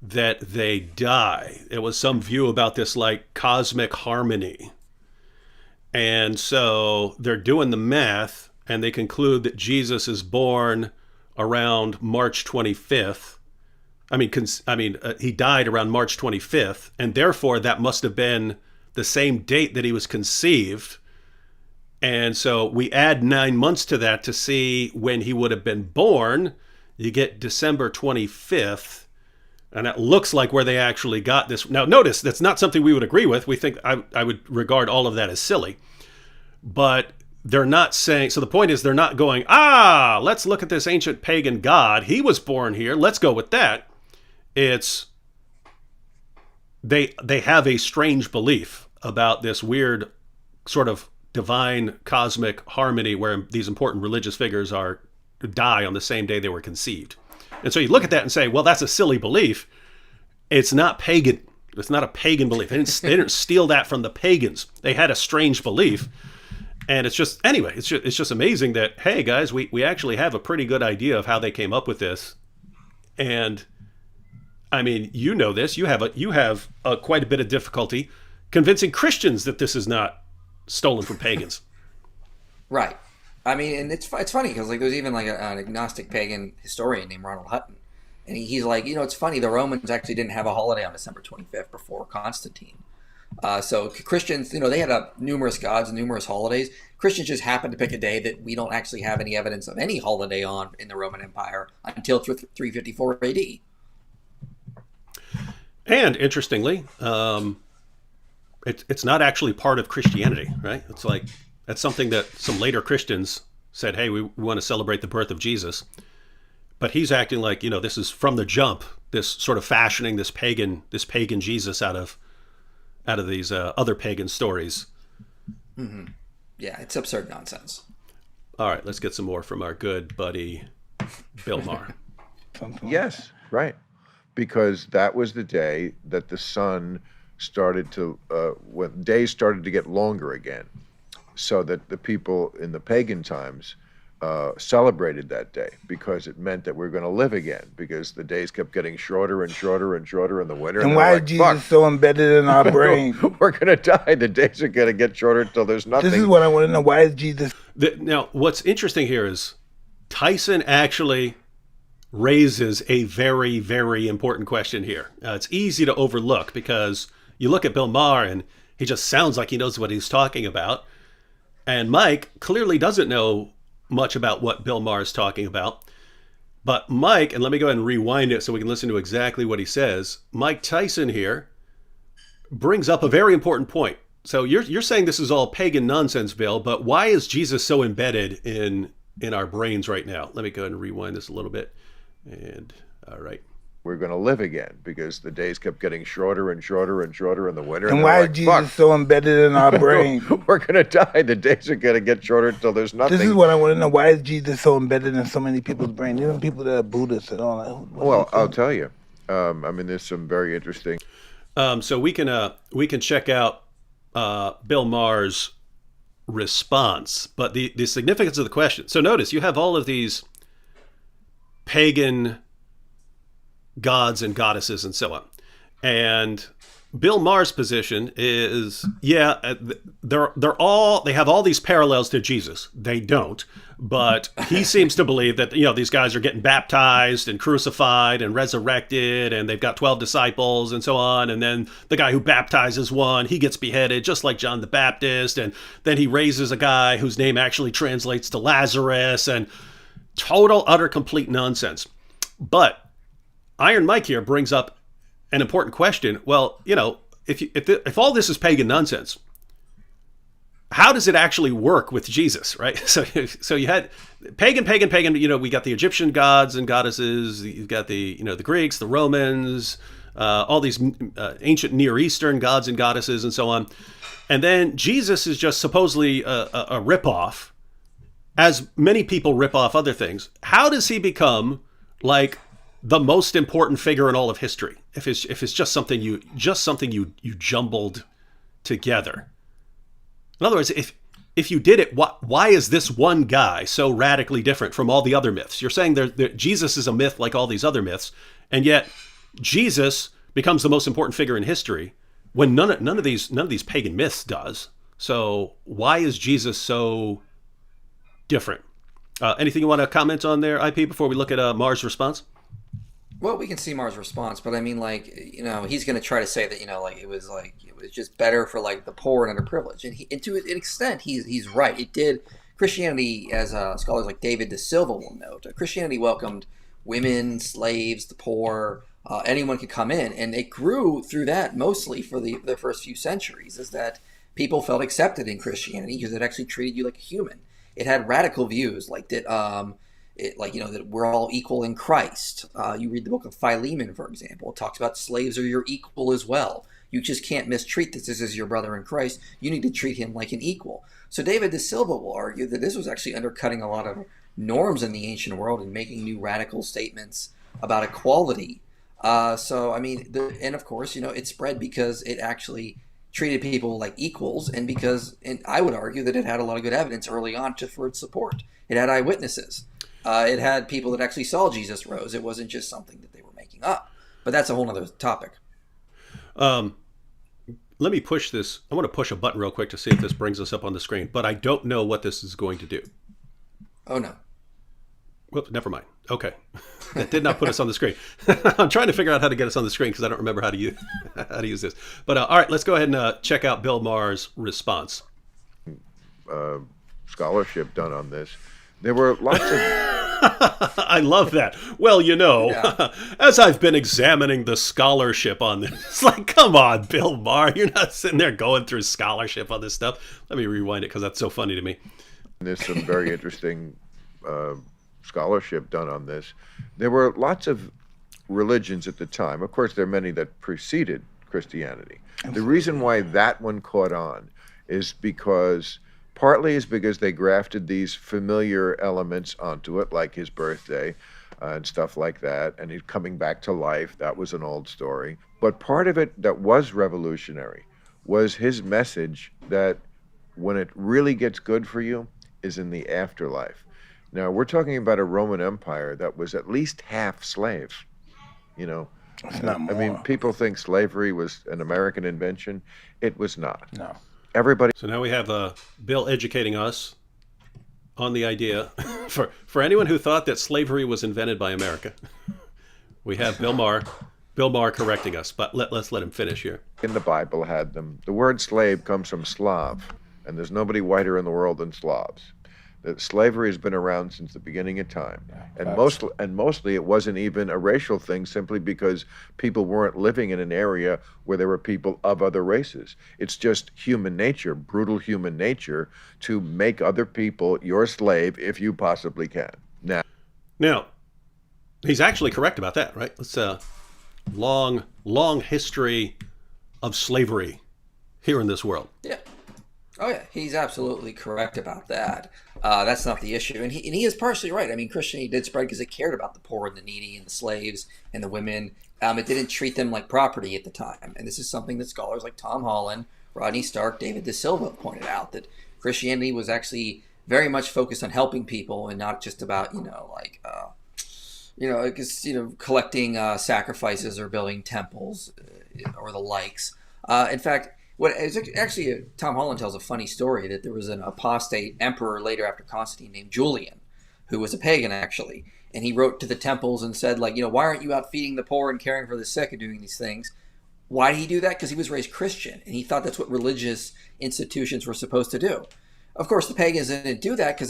S1: that they die. It was some view about this like cosmic harmony. And so they're doing the math and they conclude that Jesus is born around March 25th. He died around March 25th, and therefore that must have been the same date that he was conceived. And so we add 9 months to that to see when he would have been born. You get December 25th. And it looks like where they actually got this. Now, notice, that's not something we would agree with. We think I would regard all of that as silly. But they're not saying, so the point is they're not going, let's look at this ancient pagan god. He was born here. Let's go with that. It's, they have a strange belief about this weird sort of divine cosmic harmony where these important religious figures die on the same day they were conceived. And so you look at that and say, well, that's a silly belief. It's not pagan. It's not a pagan belief. They didn't steal that from the pagans. They had a strange belief. And it's just amazing that, hey, guys, we actually have a pretty good idea of how they came up with this. And, I mean, you know this. You have quite a bit of difficulty convincing Christians that this is not stolen from pagans.
S2: Right. I mean, and it's funny because like there's even like an agnostic pagan historian named Ronald Hutton And he's like, it's funny, the Romans actually didn't have a holiday on December 25th before Constantine. So Christians, they had numerous gods and numerous holidays. Christians just happened to pick a day that we don't actually have any evidence of any holiday on in the Roman Empire until 354 AD.
S1: And interestingly, it's not actually part of Christianity, right? It's like that's something that some later Christians said, hey, we want to celebrate the birth of Jesus. But he's acting like, this is from the jump, this sort of fashioning this pagan Jesus out of these other pagan stories.
S2: Mm-hmm. Yeah, it's absurd nonsense.
S1: All right, let's get some more from our good buddy Bill Maher.
S4: Yes, right. Because that was the day that the sun started to, when days started to get longer again, so that the people in the pagan times celebrated that day because it meant that we're going to live again, because the days kept getting shorter and shorter and shorter in the winter.
S3: And why is Jesus so embedded in our brain?
S4: We're going to die. The days are going to get shorter until there's nothing.
S3: This is what I want to know. Why is Jesus...
S1: Now, what's interesting here is Tyson actually raises a very, very important question here. It's easy to overlook because you look at Bill Maher and he just sounds like he knows what he's talking about. And Mike clearly doesn't know much about what Bill Maher is talking about. But Mike, and let me go ahead and rewind it so we can listen to exactly what he says. Mike Tyson here brings up a very important point. So you're saying this is all pagan nonsense, Bill, but why is Jesus so embedded in our brains right now? Let me go ahead and rewind this a little bit. And all right.
S4: We're going to live again because the days kept getting shorter and shorter and shorter in the winter.
S3: And why is Jesus so embedded in our brain?
S4: We're going to die. The days are going to get shorter until there's nothing.
S3: This is what I want to know. Why is Jesus so embedded in so many people's brain? Even people that are Buddhists and all that.
S4: Well, I'll tell you. There's some very interesting.
S1: So we can check out Bill Maher's response, but the significance of the question. So notice you have all of these pagan gods and goddesses and so on. And Bill Maher's position is, they have all these parallels to Jesus. They don't, but he seems to believe that, these guys are getting baptized and crucified and resurrected, and they've got 12 disciples and so on. And then the guy who baptizes one, he gets beheaded just like John the Baptist. And then he raises a guy whose name actually translates to Lazarus, and total, utter, complete nonsense. But Iron Mike here brings up an important question. Well, if all this is pagan nonsense, how does it actually work with Jesus, right? So you had pagan. We got the Egyptian gods and goddesses. You've got the Greeks, the Romans, all these ancient Near Eastern gods and goddesses, and so on. And then Jesus is just supposedly a ripoff, as many people rip off other things. How does he become like the most important figure in all of history if it's just something you jumbled together? In other words, if you did it, why is this one guy so radically different from all the other myths? You're saying that Jesus is a myth like all these other myths, and yet Jesus becomes the most important figure in history when none of these pagan myths does. So why is Jesus so different? Anything you want to comment on there, IP, before we look at Maher's response?
S2: Well, we can see Maher's response, but I mean, he's going to try to say that, it was just better for the poor and underprivileged, and to an extent, he's right. It did. Christianity, as scholars like David De Silva will note, Christianity welcomed women, slaves, the poor, anyone could come in, and it grew through that mostly for the first few centuries. Is that people felt accepted in Christianity because it actually treated you like a human. It had radical views that we're all equal in Christ. You read the book of Philemon, for example. It talks about slaves are your equal as well. You just can't mistreat this. This is your brother in Christ. You need to treat him like an equal. So David De Silva will argue that this was actually undercutting a lot of norms in the ancient world and making new radical statements about equality. And of course, it spread because it actually treated people like equals, and I would argue that it had a lot of good evidence early on for its support. It had eyewitnesses. It had people that actually saw Jesus rose. It wasn't just something that they were making up. But that's a whole other topic.
S1: Let me push this. I want to push a button real quick to see if this brings us up on the screen, but I don't know what this is going to do.
S2: Oh, no.
S1: Well, never mind. Okay. That did not put us on the screen. I'm trying to figure out how to get us on the screen because I don't remember how to use this. But all right, let's go ahead and check out Bill Maher's response.
S4: Scholarship done on this. There were lots of...
S1: I love that. Well, as I've been examining the scholarship on this, it's like, come on, Bill Maher, you're not sitting there going through scholarship on this stuff. Let me rewind it because that's so funny to me.
S4: There's some very interesting scholarship done on this. There were lots of religions at the time. Of course, there are many that preceded Christianity. The reason why that one caught on is because they grafted these familiar elements onto it, like his birthday and stuff like that, and he's coming back to life. That was an old story. But part of it that was revolutionary was his message that when it really gets good for you is in the afterlife. Now, we're talking about a Roman Empire that was at least half slave,
S3: It's not more.
S4: I mean, people think slavery was an American invention. It was not.
S3: No.
S4: Everybody.
S1: So now we have Bill educating us on the idea for anyone who thought that slavery was invented by America. We have Bill Maher correcting us, but let's let him finish here.
S4: In the Bible had them. The word slave comes from Slav, and there's nobody whiter in the world than Slavs. That slavery has been around since the beginning of time, and mostly it wasn't even a racial thing, simply because people weren't living in an area where there were people of other races. It's just human nature, brutal human nature, to make other people your slave if you possibly can.
S1: Now, he's actually correct about that, right? It's a long history of slavery here in this world.
S2: Yeah. Oh yeah, he's absolutely correct about that. That's not the issue, and he is partially right. I mean, Christianity did spread because it cared about the poor and the needy and the slaves and the women. It didn't treat them like property at the time, and this is something that scholars like Tom Holland, Rodney Stark, David De Silva pointed out, that Christianity was actually very much focused on helping people and not just about collecting sacrifices or building temples or the likes. In fact. Tom Holland tells a funny story that there was an apostate emperor later after Constantine named Julian, who was a pagan actually, and he wrote to the temples and said, why aren't you out feeding the poor and caring for the sick and doing these things? Why did he do that? Because he was raised Christian, and he thought that's what religious institutions were supposed to do. Of course, the pagans didn't do that because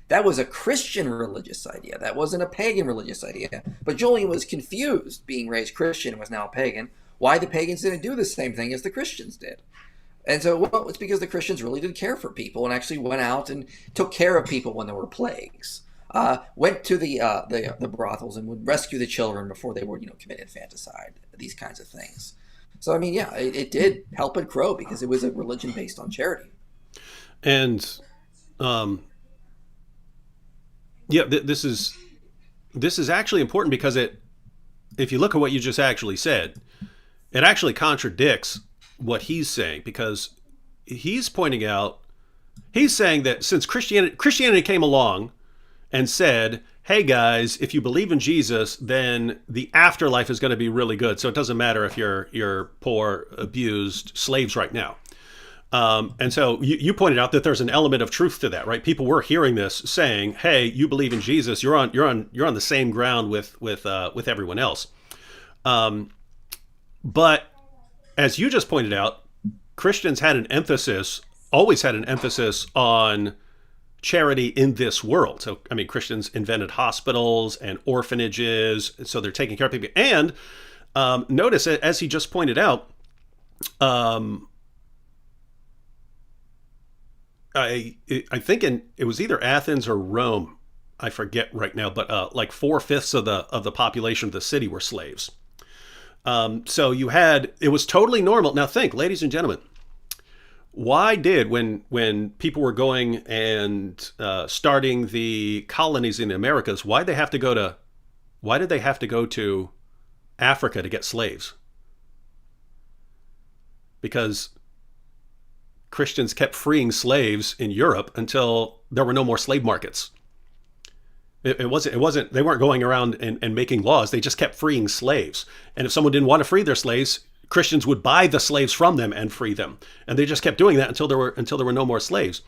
S2: that was a Christian religious idea. That wasn't a pagan religious idea. But Julian was confused, being raised Christian and was now a pagan, why the pagans didn't do the same thing as the Christians did. And so, it's because the Christians really did care for people and actually went out and took care of people when there were plagues. Went to the brothels and would rescue the children before they were, commit infanticide, these kinds of things. So, I mean, yeah, it did help it grow because it was a religion based on charity.
S1: And, this is actually important because if you look at what you just actually said, it actually contradicts what he's saying, because he's saying that since Christianity came along and said, hey guys, if you believe in Jesus, then the afterlife is going to be really good. So it doesn't matter if you're poor, abused slaves right now. And so you pointed out that there's an element of truth to that, right? People were hearing this saying, hey, you believe in Jesus, you're on the same ground with everyone else. But as you just pointed out, Christians always had an emphasis on charity in this world. So, I mean, Christians invented hospitals and orphanages, so they're taking care of people. And notice, as he just pointed out, I think it was either Athens or Rome, I forget right now, but like 4/5 of the population of the city were slaves. So it was totally normal. Now think, ladies and gentlemen, why did, when people were going and starting the colonies in the Americas, why did they have to go to Africa to get slaves? Because Christians kept freeing slaves in Europe until there were no more slave markets. It wasn't, they weren't going around and making laws. They just kept freeing slaves. And if someone didn't want to free their slaves, Christians would buy the slaves from them and free them. And they just kept doing that until there were no more slaves.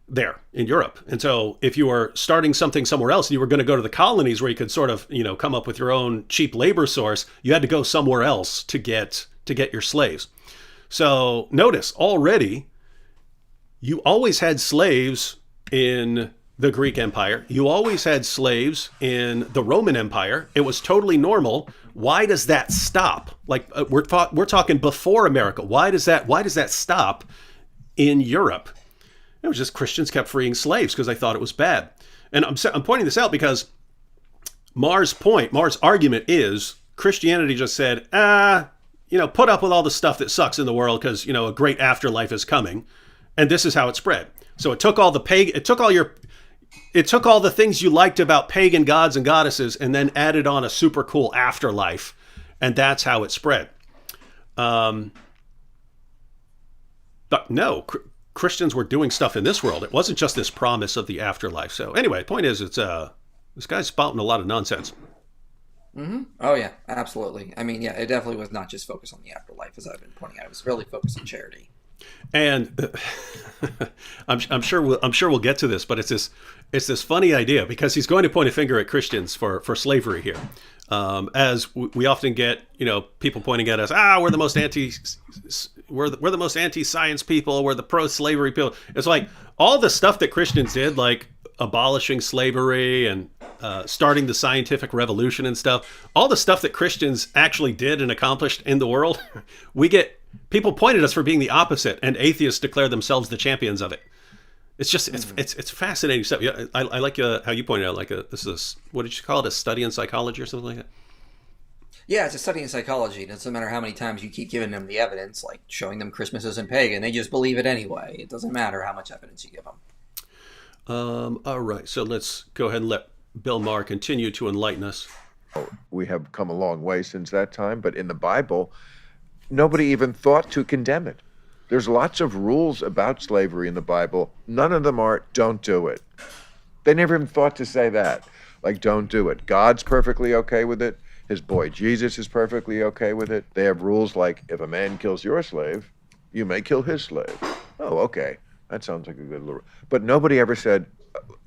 S1: there in Europe. And so if you were starting something somewhere else and you were going to go to the colonies where you could sort of, come up with your own cheap labor source, you had to go somewhere else to get your slaves. So notice already, you always had slaves in the Greek Empire. You always had slaves in the Roman Empire. It was totally normal. Why does that stop? Like we're talking before America. Why does that stop in Europe? It was just Christians kept freeing slaves because they thought it was bad. And I'm pointing this out because Maher's argument is Christianity just said, put up with all the stuff that sucks in the world because, a great afterlife is coming. And this is how it spread. So it took all the things you liked about pagan gods and goddesses and then added on a super cool afterlife. And that's how it spread. But no, Christians were doing stuff in this world. It wasn't just this promise of the afterlife. So anyway, point is, it's this guy's spouting a lot of nonsense.
S2: Mm-hmm. Oh yeah, absolutely. I mean, yeah, it definitely was not just focused on the afterlife, as I've been pointing out. It was really focused on charity.
S1: And I'm sure we'll get to this, but it's this funny idea because he's going to point a finger at Christians for slavery here, as we often get people pointing at us. We're the most we're the most anti-science people. We're the pro-slavery people. It's like all the stuff that Christians did, like abolishing slavery and starting the scientific revolution and stuff. All the stuff that Christians actually did and accomplished in the world, we get. People point at us for being the opposite, and atheists declare themselves the champions of it. It's just it's fascinating stuff. Yeah, I like how you pointed out. This is what did you call it? A study in psychology or something like that.
S2: Yeah, it's a study in psychology. It doesn't matter how many times you keep giving them the evidence, like showing them Christmas isn't pagan. They just believe it anyway. It doesn't matter how much evidence you give them.
S1: All right, so let's go ahead and let Bill Maher continue to enlighten us.
S4: We have come a long way since that time, but in the Bible, nobody even thought to condemn it. There's lots of rules about slavery in the Bible. None of them are, don't do it. They never even thought to say that. Like, don't do it. God's perfectly okay with it. His boy Jesus is perfectly okay with it. They have rules like, if a man kills your slave, you may kill his slave. Oh, okay. That sounds like a good little... But nobody ever said,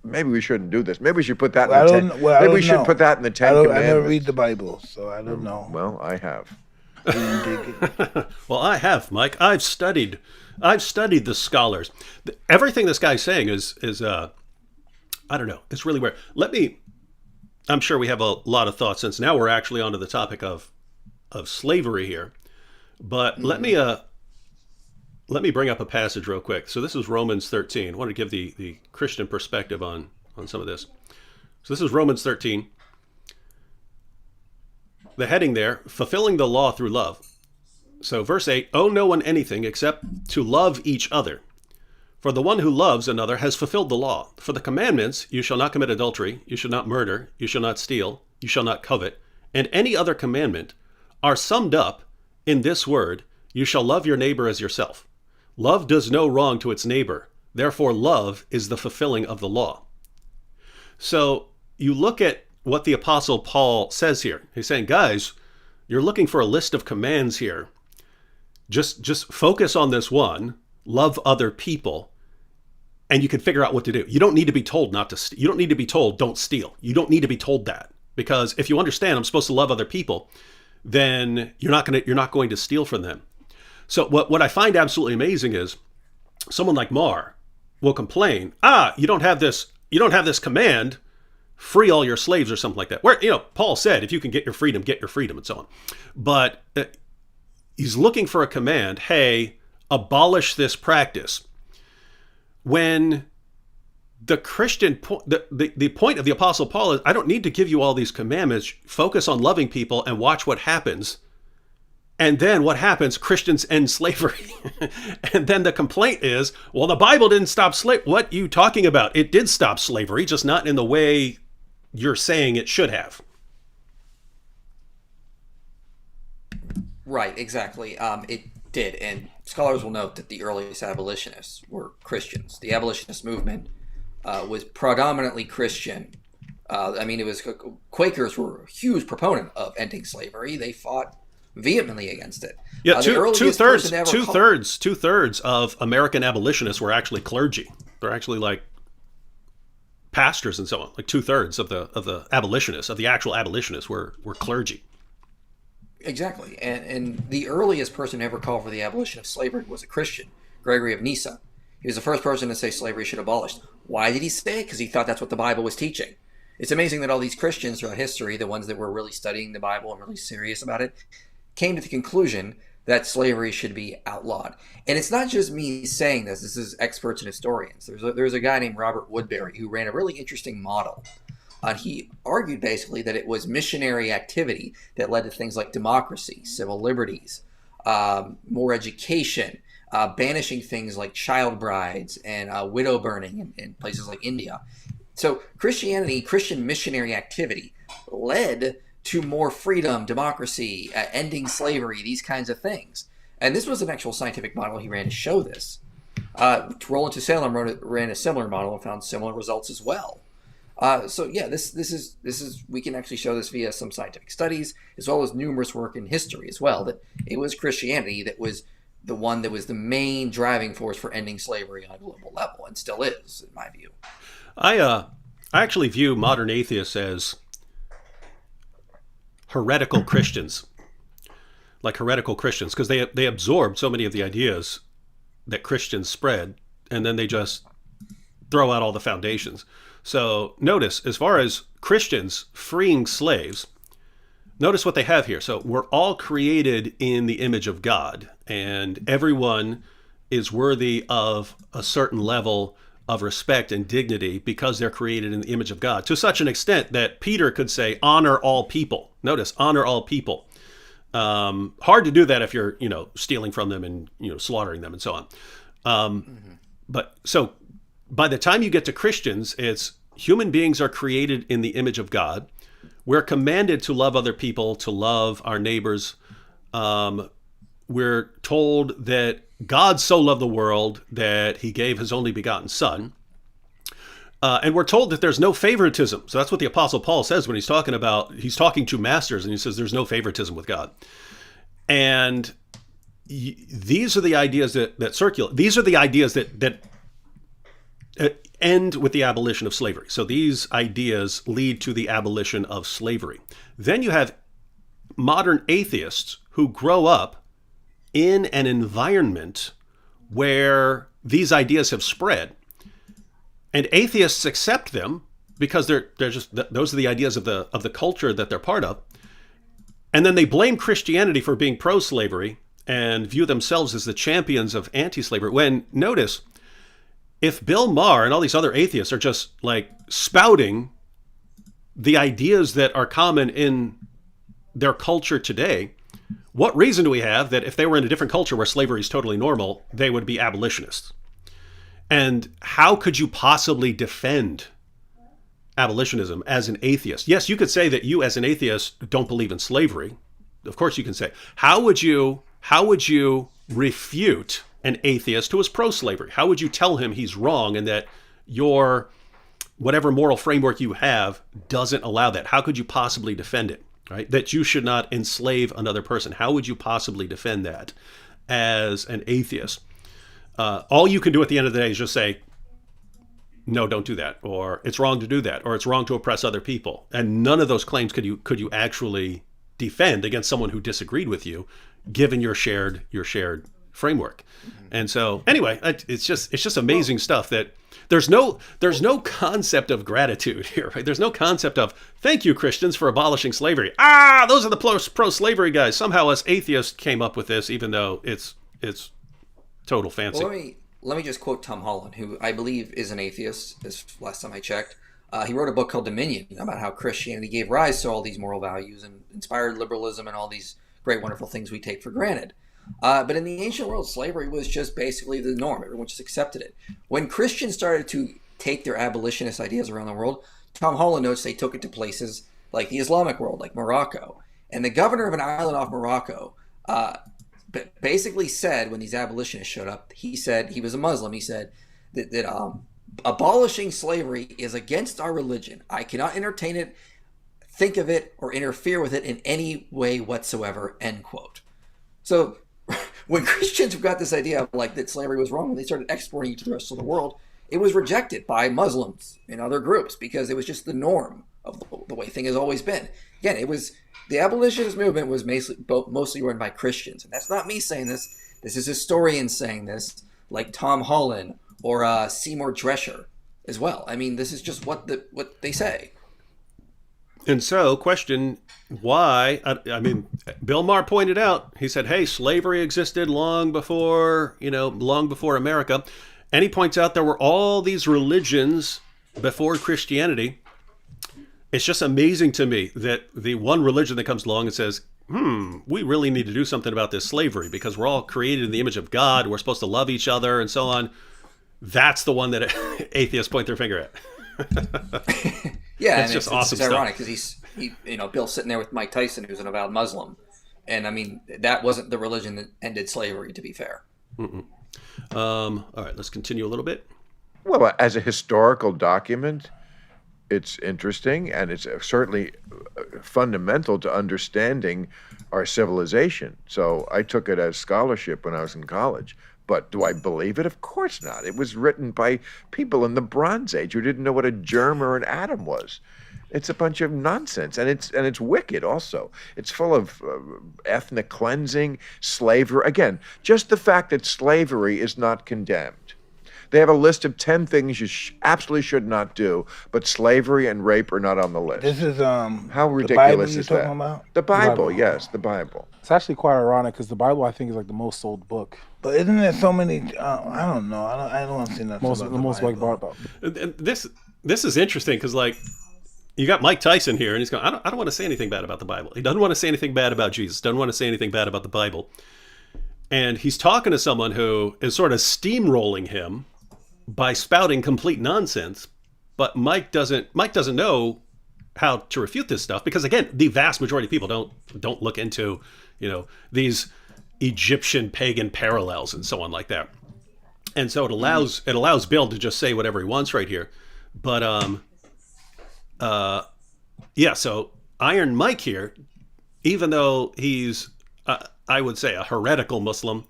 S4: maybe we shouldn't do this. Maybe we should put that in the Ten... Maybe we should put that in the Ten Commandments.
S3: I never read the Bible, so I don't know.
S4: Well, I have.
S1: Well, I have, Mike. I've studied the scholars. Everything this guy's saying is I don't know. It's really weird. I'm sure we have a lot of thoughts since now we're actually onto the topic of slavery here. But let me bring up a passage real quick. So this is Romans 13. I want to give the Christian perspective on some of this. So this is Romans 13. The heading there, fulfilling the law through love. So verse 8, owe no one anything except to love each other. For the one who loves another has fulfilled the law. For the commandments, you shall not commit adultery, you shall not murder, you shall not steal, you shall not covet, and any other commandment are summed up in this word, you shall love your neighbor as yourself. Love does no wrong to its neighbor. Therefore, love is the fulfilling of the law. So you look at what the Apostle Paul says here. He's saying, guys, you're looking for a list of commands here. Just focus on this one, love other people, and you can figure out what to do. You don't need to be told not to. You don't need to be told don't steal. You don't need to be told that, because if you understand I'm supposed to love other people, then you're not going to steal from them. So what I find absolutely amazing is someone like Maher will complain, you don't have this command, free all your slaves or something like that. Where, Paul said, if you can get your freedom, and so on. But he's looking for a command, hey, abolish this practice. When the Christian the point of the Apostle Paul is, I don't need to give you all these commandments. Focus on loving people and watch what happens. And then what happens? Christians end slavery. And then the complaint is, well, the Bible didn't stop slavery. What are you talking about? It did stop slavery, just not in the way you're saying it should have.
S2: Right, exactly. It did. And scholars will note that the earliest abolitionists were Christians. The abolitionist movement was predominantly Christian. Quakers were a huge proponent of ending slavery. They fought vehemently against it.
S1: Yeah, two thirds of American abolitionists were actually clergy. They're actually like pastors and so on. Like 2/3 of the abolitionists, of the actual abolitionists, were clergy.
S2: Exactly. And the earliest person to ever call for the abolition of slavery was a Christian, Gregory of Nyssa. He was the first person to say slavery should be abolished. Why did he say it? Because he thought that's what the Bible was teaching. It's amazing that all these Christians throughout history, the ones that were really studying the Bible and really serious about it, came to the conclusion that slavery should be outlawed. And it's not just me saying this. This is experts and historians. There's a guy named Robert Woodbury who ran a really interesting model. He argued basically that it was missionary activity that led to things like democracy, civil liberties, more education, banishing things like child brides and widow burning in places like India. So Christianity, Christian missionary activity, led to more freedom, democracy, ending slavery, these kinds of things. And this was an actual scientific model he ran to show this. Roland to Salem ran a similar model and found similar results as well. So yeah, this is we can actually show this via some scientific studies as well as numerous work in history as well, that it was Christianity that was the one that was the main driving force for ending slavery on a global level, and still is, in my view.
S1: I actually view modern atheists as heretical Christians, because they absorbed so many of the ideas that Christians spread, and then they just throw out all the foundations. So notice, as far as Christians freeing slaves, notice what they have here. So we're all created in the image of God, and everyone is worthy of a certain level of respect and dignity because they're created in the image of God, to such an extent that Peter could say, honor all people. Notice, honor all people. Hard to do that if you're, stealing from them and, slaughtering them and so on. But so by the time you get to Christians, it's human beings are created in the image of God. We're commanded to love other people, to love our neighbors. We're told that God so loved the world that he gave his only begotten son. And we're told that there's no favoritism. So that's what the Apostle Paul says when he's talking to masters, and he says there's no favoritism with God. And these are the ideas that circulate. These are the ideas that end with the abolition of slavery. So these ideas lead to the abolition of slavery. Then you have modern atheists who grow up in an environment where these ideas have spread, and atheists accept them because they're just those are the ideas of the culture that they're part of, and then they blame Christianity for being pro-slavery and view themselves as the champions of anti-slavery. When, notice, if Bill Maher and all these other atheists are just like spouting the ideas that are common in their culture today, what reason do we have that if they were in a different culture where slavery is totally normal, they would be abolitionists? And how could you possibly defend abolitionism as an atheist? Yes, you could say that you as an atheist don't believe in slavery. Of course you can say. How would you refute an atheist who is pro-slavery? How would you tell him he's wrong and that your whatever moral framework you have doesn't allow that? How could you possibly defend it? Right? That you should not enslave another person. How would you possibly defend that as an atheist? All you can do at the end of the day is just say, no, don't do that, or it's wrong to do that, or it's wrong to oppress other people. And none of those claims could you actually defend against someone who disagreed with you, given your shared framework. And so anyway, it's just amazing stuff that there's no concept of gratitude here, right? There's no concept of thank you, Christians, for abolishing slavery. Those are the pro-slavery guys. Somehow us atheists came up with this, even though it's total fancy.
S2: Well, let me just quote Tom Holland, who I believe is an atheist, this last time I checked. He wrote a book called Dominion about how Christianity gave rise to all these moral values and inspired liberalism and all these great, wonderful things we take for granted. But in the ancient world, slavery was just basically the norm. Everyone just accepted it. When Christians started to take their abolitionist ideas around the world, Tom Holland notes they took it to places like the Islamic world, like Morocco. And the governor of an island off Morocco basically said, when these abolitionists showed up, he said, he was a Muslim, he said that abolishing slavery is against our religion. I cannot entertain it, think of it, or interfere with it in any way whatsoever, end quote. So when Christians got this idea of like that slavery was wrong, when they started exporting it to the rest of the world, it was rejected by Muslims and other groups because it was just the norm of the way thing has always been. Again, it was the abolitionist movement was mostly run by Christians, and that's not me saying this. This is historians saying this, like Tom Holland or Seymour Drescher as well. I mean, this is just what they say.
S1: And so, question why? I mean, Bill Maher pointed out. He said, "Hey, slavery existed long before America," and he points out there were all these religions before Christianity. It's just amazing to me that the one religion that comes along and says, we really need to do something about this slavery because we're all created in the image of God. We're supposed to love each other and so on. That's the one that atheists point their finger at.
S2: Yeah,
S1: it's just awesome
S2: it's ironic because Bill's sitting there with Mike Tyson, who's an avowed Muslim, and I mean that wasn't the religion that ended slavery. To be fair.
S1: All right, let's continue a little bit.
S4: Well, as a historical document, it's interesting, and it's certainly fundamental to understanding our civilization. So I took it as scholarship when I was in college. But do I believe it? Of course not. It was written by people in the Bronze Age who didn't know what a germ or an atom was. It's a bunch of nonsense, and it's wicked also. It's full of ethnic cleansing, slavery. Again, just the fact that slavery is not condemned. They have a list of 10 things you absolutely should not do, but slavery and rape are not on the list.
S3: This is
S4: How ridiculous
S3: the Bible
S4: is
S3: you're
S4: that?
S3: talking about?
S4: The Bible,
S5: Bible.
S4: yes, the Bible.
S5: It's actually quite ironic because the Bible, I think, is like the most sold book.
S3: But isn't there so many? I don't know. I don't want to say nothing about
S5: The most like
S3: Bible.
S5: bought.
S1: And this is interesting because you got Mike Tyson here, and he's going, I don't want to say anything bad about the Bible. He doesn't want to say anything bad about Jesus. Doesn't want to say anything bad about the Bible. And he's talking to someone who is sort of steamrolling him by spouting complete nonsense. But Mike doesn't know how to refute this stuff because, again, the vast majority of people don't look into these Egyptian pagan parallels and so on like that. And so it allows Bill to just say whatever he wants right here. But so Iron Mike here, even though he's I would say a heretical Muslim,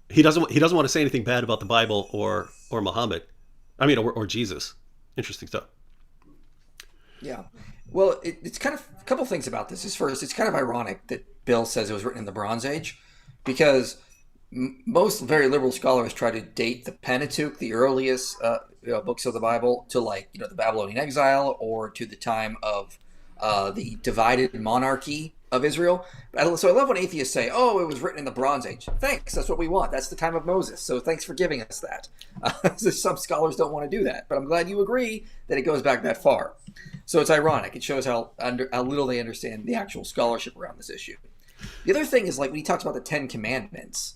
S1: he doesn't want to say anything bad about the Bible or Muhammad. I mean, or Jesus. Interesting stuff.
S2: Yeah. Well, it's kind of a couple things about this. First, it's kind of ironic that Bill says it was written in the Bronze Age because most very liberal scholars try to date the Pentateuch, the earliest books of the Bible, to the Babylonian exile or to the time of the divided monarchy of Israel. So I love when atheists say, "Oh, it was written in the Bronze Age." Thanks, that's what we want. That's the time of Moses. So thanks for giving us that. Some scholars don't want to do that, but I'm glad you agree that it goes back that far. So it's ironic. It shows how little they understand the actual scholarship around this issue. The other thing is when he talks about the Ten Commandments.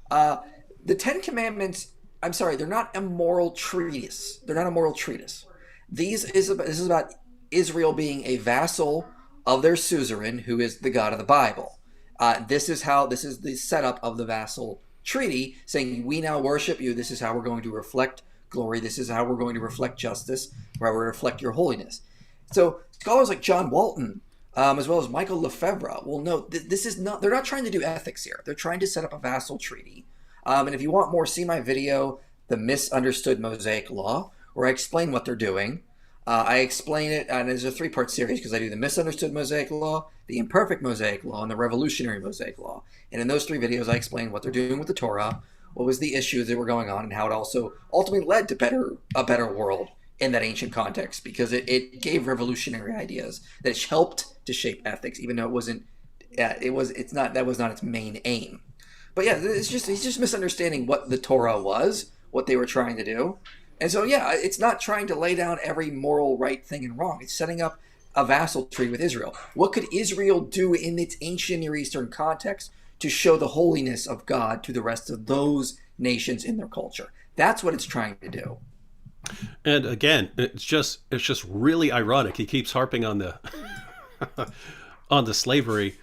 S2: The Ten Commandments, I'm sorry, they're not a moral treatise. They're not a moral treatise. This is about Israel being a vassal of their suzerain, who is the God of the Bible. This is the setup of the vassal treaty, saying we now worship you. This is how we're going to reflect glory. This is how we're going to reflect justice, where we reflect your holiness. So scholars like John Walton, as well as Michael Lefebvre, will note that they're not trying to do ethics here. They're trying to set up a vassal treaty. And if you want more, see my video, The Misunderstood Mosaic Law, where I explain what they're doing. I explain it, and there's a 3-part series because I do the Misunderstood Mosaic Law, the Imperfect Mosaic Law, and the Revolutionary Mosaic Law. And in those 3 videos, I explain what they're doing with the Torah, what was the issues that were going on, and how it also ultimately led to a better world in that ancient context, because it gave revolutionary ideas that helped to shape ethics, even though that was not its main aim. But yeah, he's just misunderstanding what the Torah was, what they were trying to do. And so, yeah, it's not trying to lay down every moral right thing and wrong. It's setting up a vassal treaty with Israel. What could Israel do in its ancient Near Eastern context to show the holiness of God to the rest of those nations in their culture? That's what it's trying to do.
S1: And again, it's just really ironic. He keeps harping on the on the slavery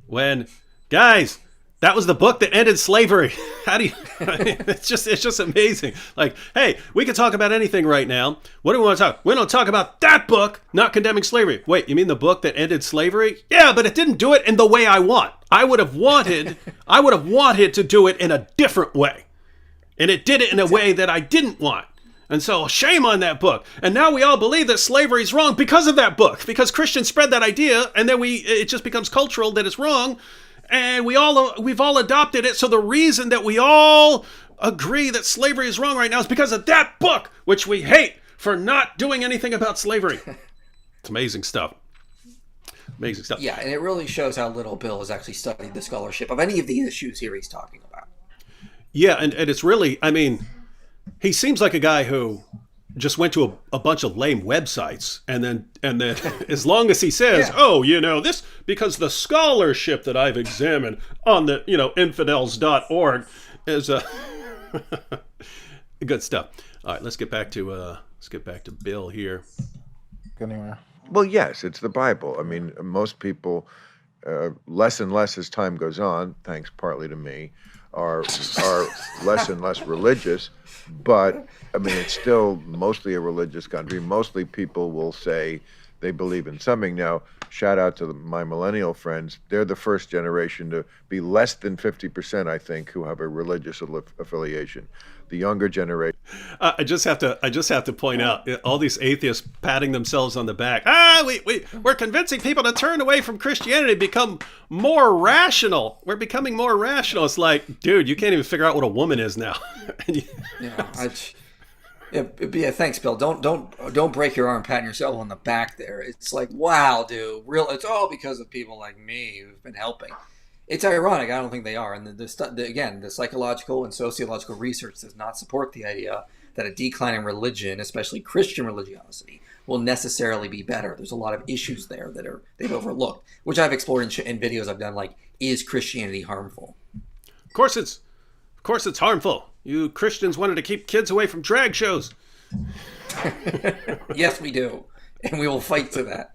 S1: when, guys, that was the book that ended slavery. How do you? It's just amazing. Like, hey, we can talk about anything right now. What do we want to talk? We don't talk about that book not condemning slavery. Wait, you mean the book that ended slavery? Yeah, but it didn't do it in the way I want. I would have wanted to do it in a different way, and it did it in a way that I didn't want. And so shame on that book. And now we all believe that slavery is wrong because of that book, because Christians spread that idea, and then it just becomes cultural that it's wrong, and we've all adopted it. So the reason that we all agree that slavery is wrong right now is because of that book, which we hate for not doing anything about slavery. It's amazing stuff. Amazing stuff.
S2: Yeah, and it really shows how little Bill has actually studied the scholarship of any of the issues here he's talking about.
S1: Yeah, and it's really, I mean, he seems like a guy who just went to a bunch of lame websites, and then as long as he says,
S2: Yeah.
S1: oh, this, because the scholarship that I've examined on the, infidels.org is good stuff. All right, let's get back to Bill here.
S5: Anywhere.
S4: Well, yes, it's the Bible. I mean, most people, less and less as time goes on, thanks partly to me, are less and less religious. But I mean, it's still mostly a religious country. Mostly people will say they believe in something. Now, shout out to my millennial friends. They're the first generation to be less than 50%, I think, who have a religious affiliation. The younger generation.
S1: I just have to point out all these atheists patting themselves on the back. We're convincing people to turn away from Christianity, become more rational. We're becoming more rational. It's like, dude, you can't even figure out what a woman is now.
S2: Yeah, thanks, Bill. Don't break your arm patting yourself on the back there. It's like, wow, dude, it's all because of people like me who've been helping. It's ironic. I don't think they are. And the psychological and sociological research does not support the idea that a decline in religion, especially Christian religiosity, will necessarily be better. There's a lot of issues there that they've overlooked, which I've explored in videos I've done, like, is Christianity harmful?
S1: Of course it's harmful. You Christians wanted to keep kids away from drag shows.
S2: Yes, we do. And we will fight for that.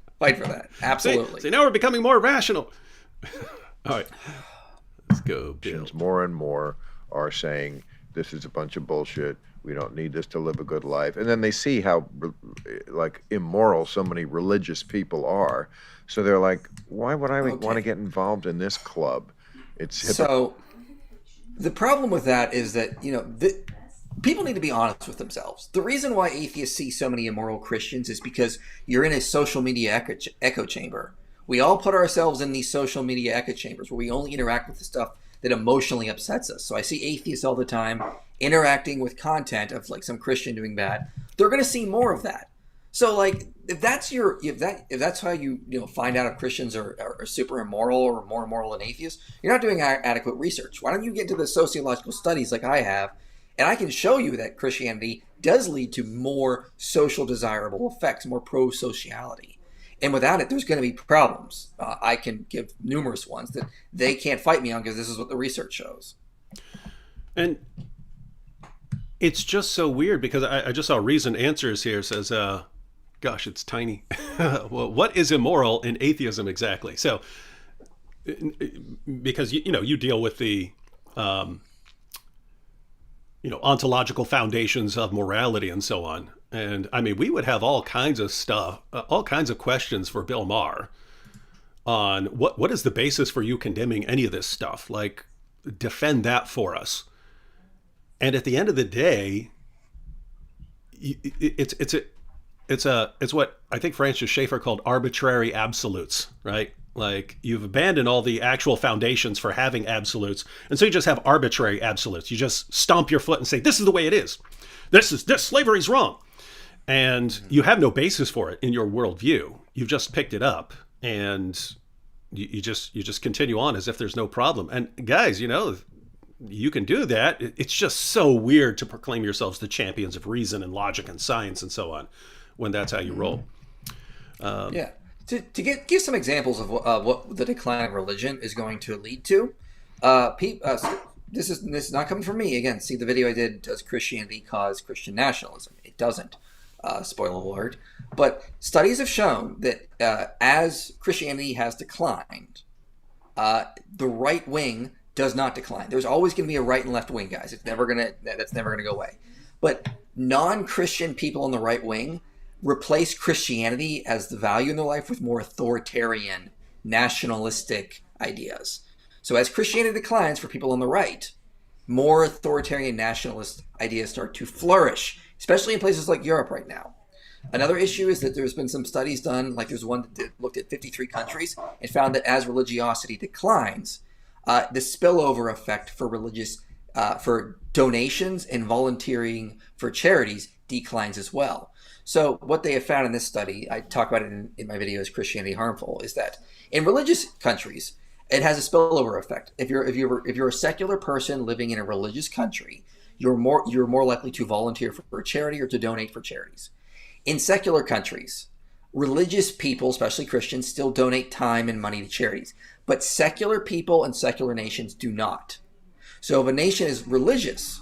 S2: Absolutely.
S1: See, now we're becoming more rational. All right, let's go, Bill.
S4: More and more are saying this is a bunch of bullshit. We don't need this to live a good life. And then they see how immoral so many religious people are. So they're like, why would I want to get involved in this club?
S2: So the problem with that is that, people need to be honest with themselves. The reason why atheists see so many immoral Christians is because you're in a social media echo chamber. We all put ourselves in these social media echo chambers where we only interact with the stuff that emotionally upsets us. So I see atheists all the time interacting with content of like some Christian doing bad. They're going to see more of that. So like if that's how you find out if Christians are super immoral or more immoral than atheists, you're not doing adequate research. Why don't you get into the sociological studies like I have, and I can show you that Christianity does lead to more social desirable effects, more pro-sociality. And without it, there's going to be problems. I can give numerous ones that they can't fight me on because this is what the research shows.
S1: And it's just so weird because I just saw Reason Answers here says, gosh, it's tiny. Well, what is immoral in atheism exactly? So, because, you deal with the, ontological foundations of morality and so on. And I mean, we would have all kinds of stuff, all kinds of questions for Bill Maher on what is the basis for you condemning any of this stuff? Like, defend that for us. And at the end of the day, it's what I think Francis Schaeffer called arbitrary absolutes, right? Like, you've abandoned all the actual foundations for having absolutes, and so you just have arbitrary absolutes. You just stomp your foot and say, this is the way it is. This slavery's wrong. And you have no basis for it in your worldview. You've just picked it up, and you just continue on as if there's no problem. And guys, you can do that. It's just so weird to proclaim yourselves the champions of reason and logic and science and so on, when that's how you roll.
S2: Yeah. To give some examples of what the decline of religion is going to lead to, this is not coming from me. Again, see the video I did, does Christianity cause Christian nationalism? It doesn't. Spoiler alert. But studies have shown that as Christianity has declined, the right wing does not decline. There's always going to be a right and left wing, guys. That's never gonna go away. But non-Christian people on the right wing replace Christianity as the value in their life with more authoritarian, nationalistic ideas. So as Christianity declines for people on the right, more authoritarian nationalist ideas start to flourish especially in places like Europe right now. Another issue is that there's been some studies done, like there's one that looked at 53 countries and found that as religiosity declines, the spillover effect for for donations and volunteering for charities declines as well. So what they have found in this study, I talk about it in my video, is Christianity Harmful, is that in religious countries, it has a spillover effect. If you're a secular person living in a religious country, you're more likely to volunteer for a charity or to donate for charities. In secular countries, religious people, especially Christians, still donate time and money to charities, but secular people and secular nations do not. So if a nation is religious,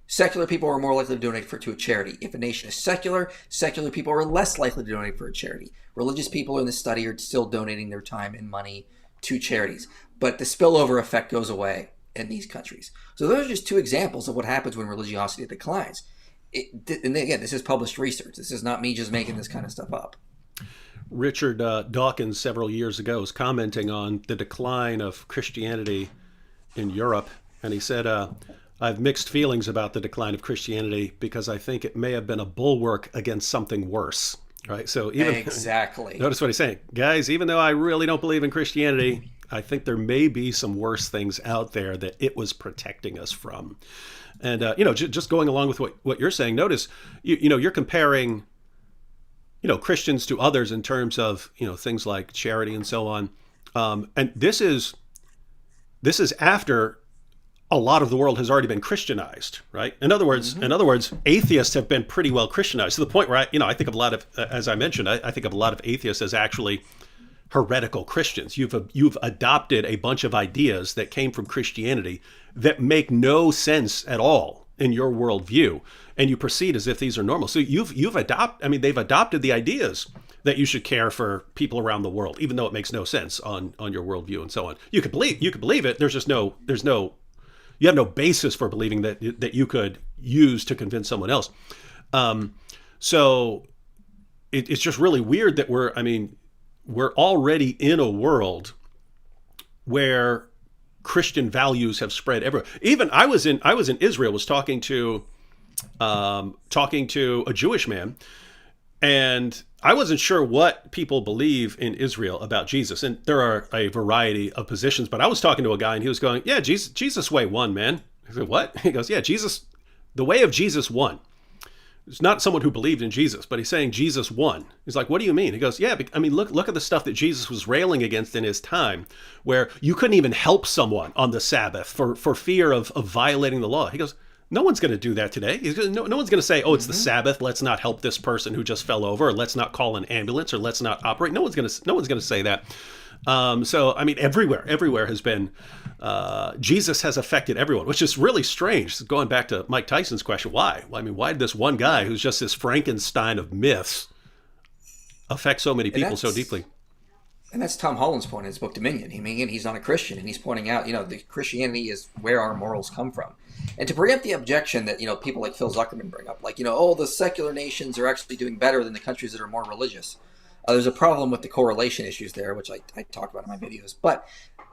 S2: secular people are more likely to donate to a charity. If a nation is secular, secular people are less likely to donate for a charity. Religious people in this study are still donating their time and money to charities, but the spillover effect goes away in these countries. So those are just two examples of what happens when religiosity declines. And again, this is published research. This is not me just making this kind of stuff up.
S1: Richard Dawkins several years ago was commenting on the decline of Christianity in Europe, and he said, I have mixed feelings about the decline of Christianity because I think it may have been a bulwark against something worse. Right? So even
S2: exactly.
S1: Notice what he's saying. Guys, even though I really don't believe in Christianity, I think there may be some worse things out there that it was protecting us from. And, just going along with what you're saying, notice, you're comparing, Christians to others in terms of, things like charity and so on. And this is after a lot of the world has already been Christianized, right? In other words, atheists have been pretty well Christianized to the point where I think of a lot of, as I mentioned, I think of a lot of atheists as actually heretical Christians. You've adopted a bunch of ideas that came from Christianity that make no sense at all in your worldview, and you proceed as if these are normal. So they've adopted the ideas that you should care for people around the world, even though it makes no sense on your worldview and so on. You could believe it. You have no basis for believing that you could use to convince someone else. So it's just really weird that we're already in a world where Christian values have spread everywhere. Even I was in Israel, was talking to a Jewish man, and I wasn't sure what people believe in Israel about Jesus. And there are a variety of positions, but I was talking to a guy and he was going, yeah, Jesus way won, man. I said, what? He goes, yeah, the way of Jesus won. It's not someone who believed in Jesus, but he's saying Jesus won. He's like, what do you mean? He goes, yeah, look at the stuff that Jesus was railing against in his time, where you couldn't even help someone on the Sabbath for fear of violating the law. He goes, no one's going to do that today. No one's going to say, oh, it's the Sabbath, let's not help this person who just fell over, or let's not call an ambulance, or let's not operate. No one's going to say that. Everywhere has been, Jesus has affected everyone, which is really strange. Going back to Mike Tyson's question, why? Why did this one guy who's just this Frankenstein of myths affect so many people so deeply?
S2: And that's Tom Holland's point in his book Dominion. He's not a Christian, and he's pointing out, the Christianity is where our morals come from. And to preempt the objection that, people like Phil Zuckerman bring up, the secular nations are actually doing better than the countries that are more religious. There's a problem with the correlation issues there, which I talk about in my videos. But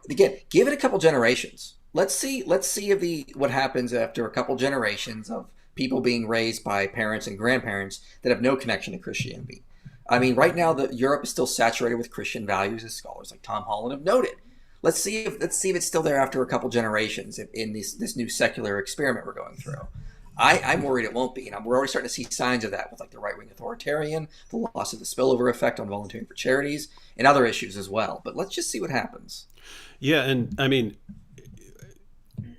S2: again, give it a couple generations. Let's see what happens after a couple generations of people being raised by parents and grandparents that have no connection to Christianity. Right now, Europe is still saturated with Christian values, as scholars like Tom Holland have noted. Let's see if it's still there after a couple generations in this new secular experiment we're going through. I'm worried it won't be. We're already starting to see signs of that with the right-wing authoritarian, the loss of the spillover effect on volunteering for charities, and other issues as well. But let's just see what happens.
S1: Yeah, and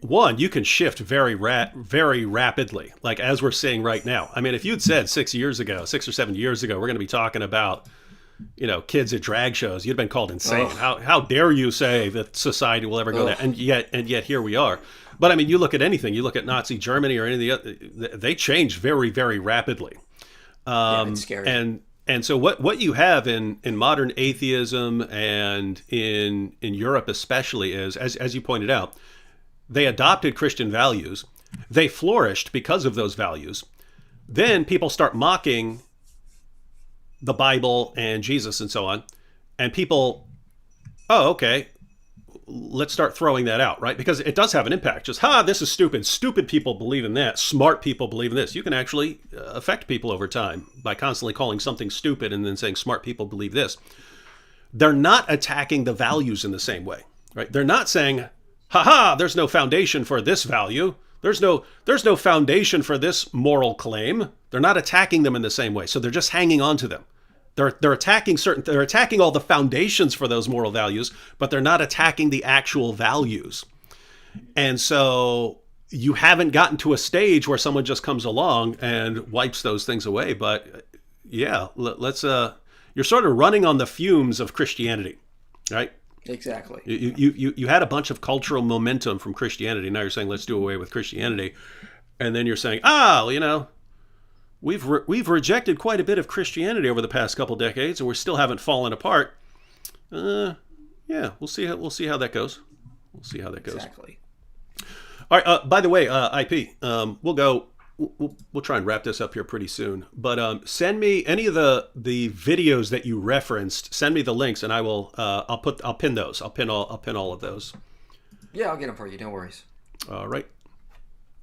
S1: one, you can shift very rapidly, like as we're seeing right now. If you'd said 6 or 7 years ago, we're going to be talking about, kids at drag shows, you'd been called insane. Oh. How dare you say that society will ever go there? And yet here we are. But you look at anything, you look at Nazi Germany or any of the other, they change very, very rapidly.
S2: It's scary.
S1: And so what you have in modern atheism and in Europe especially is, as you pointed out, they adopted Christian values. They flourished because of those values. Then people start mocking the Bible and Jesus and so on. And people, oh, okay, let's start throwing that out, right? Because it does have an impact. Just, this is stupid. Stupid people believe in that. Smart people believe in this. You can actually affect people over time by constantly calling something stupid and then saying smart people believe this. They're not attacking the values in the same way, right? They're not saying, there's no foundation for this value. There's no foundation for this moral claim. They're not attacking them in the same way. So they're just hanging on to them. They're attacking all the foundations for those moral values, but they're not attacking the actual values. And so you haven't gotten to a stage where someone just comes along and wipes those things away. But yeah, let's you're sort of running on the fumes of Christianity, right?
S2: Exactly.
S1: You had a bunch of cultural momentum from Christianity. Now you're saying let's do away with Christianity, and then you're saying, we've rejected quite a bit of Christianity over the past couple decades, and we still haven't fallen apart. Yeah, we'll see how that goes. We'll see how that goes.
S2: Exactly.
S1: All right. By the way, IP, we'll try and wrap this up here pretty soon. But send me any of the videos that you referenced. Send me the links, and I'll pin those. I'll pin all of those.
S2: Yeah, I'll get them for you. No worries.
S1: All right.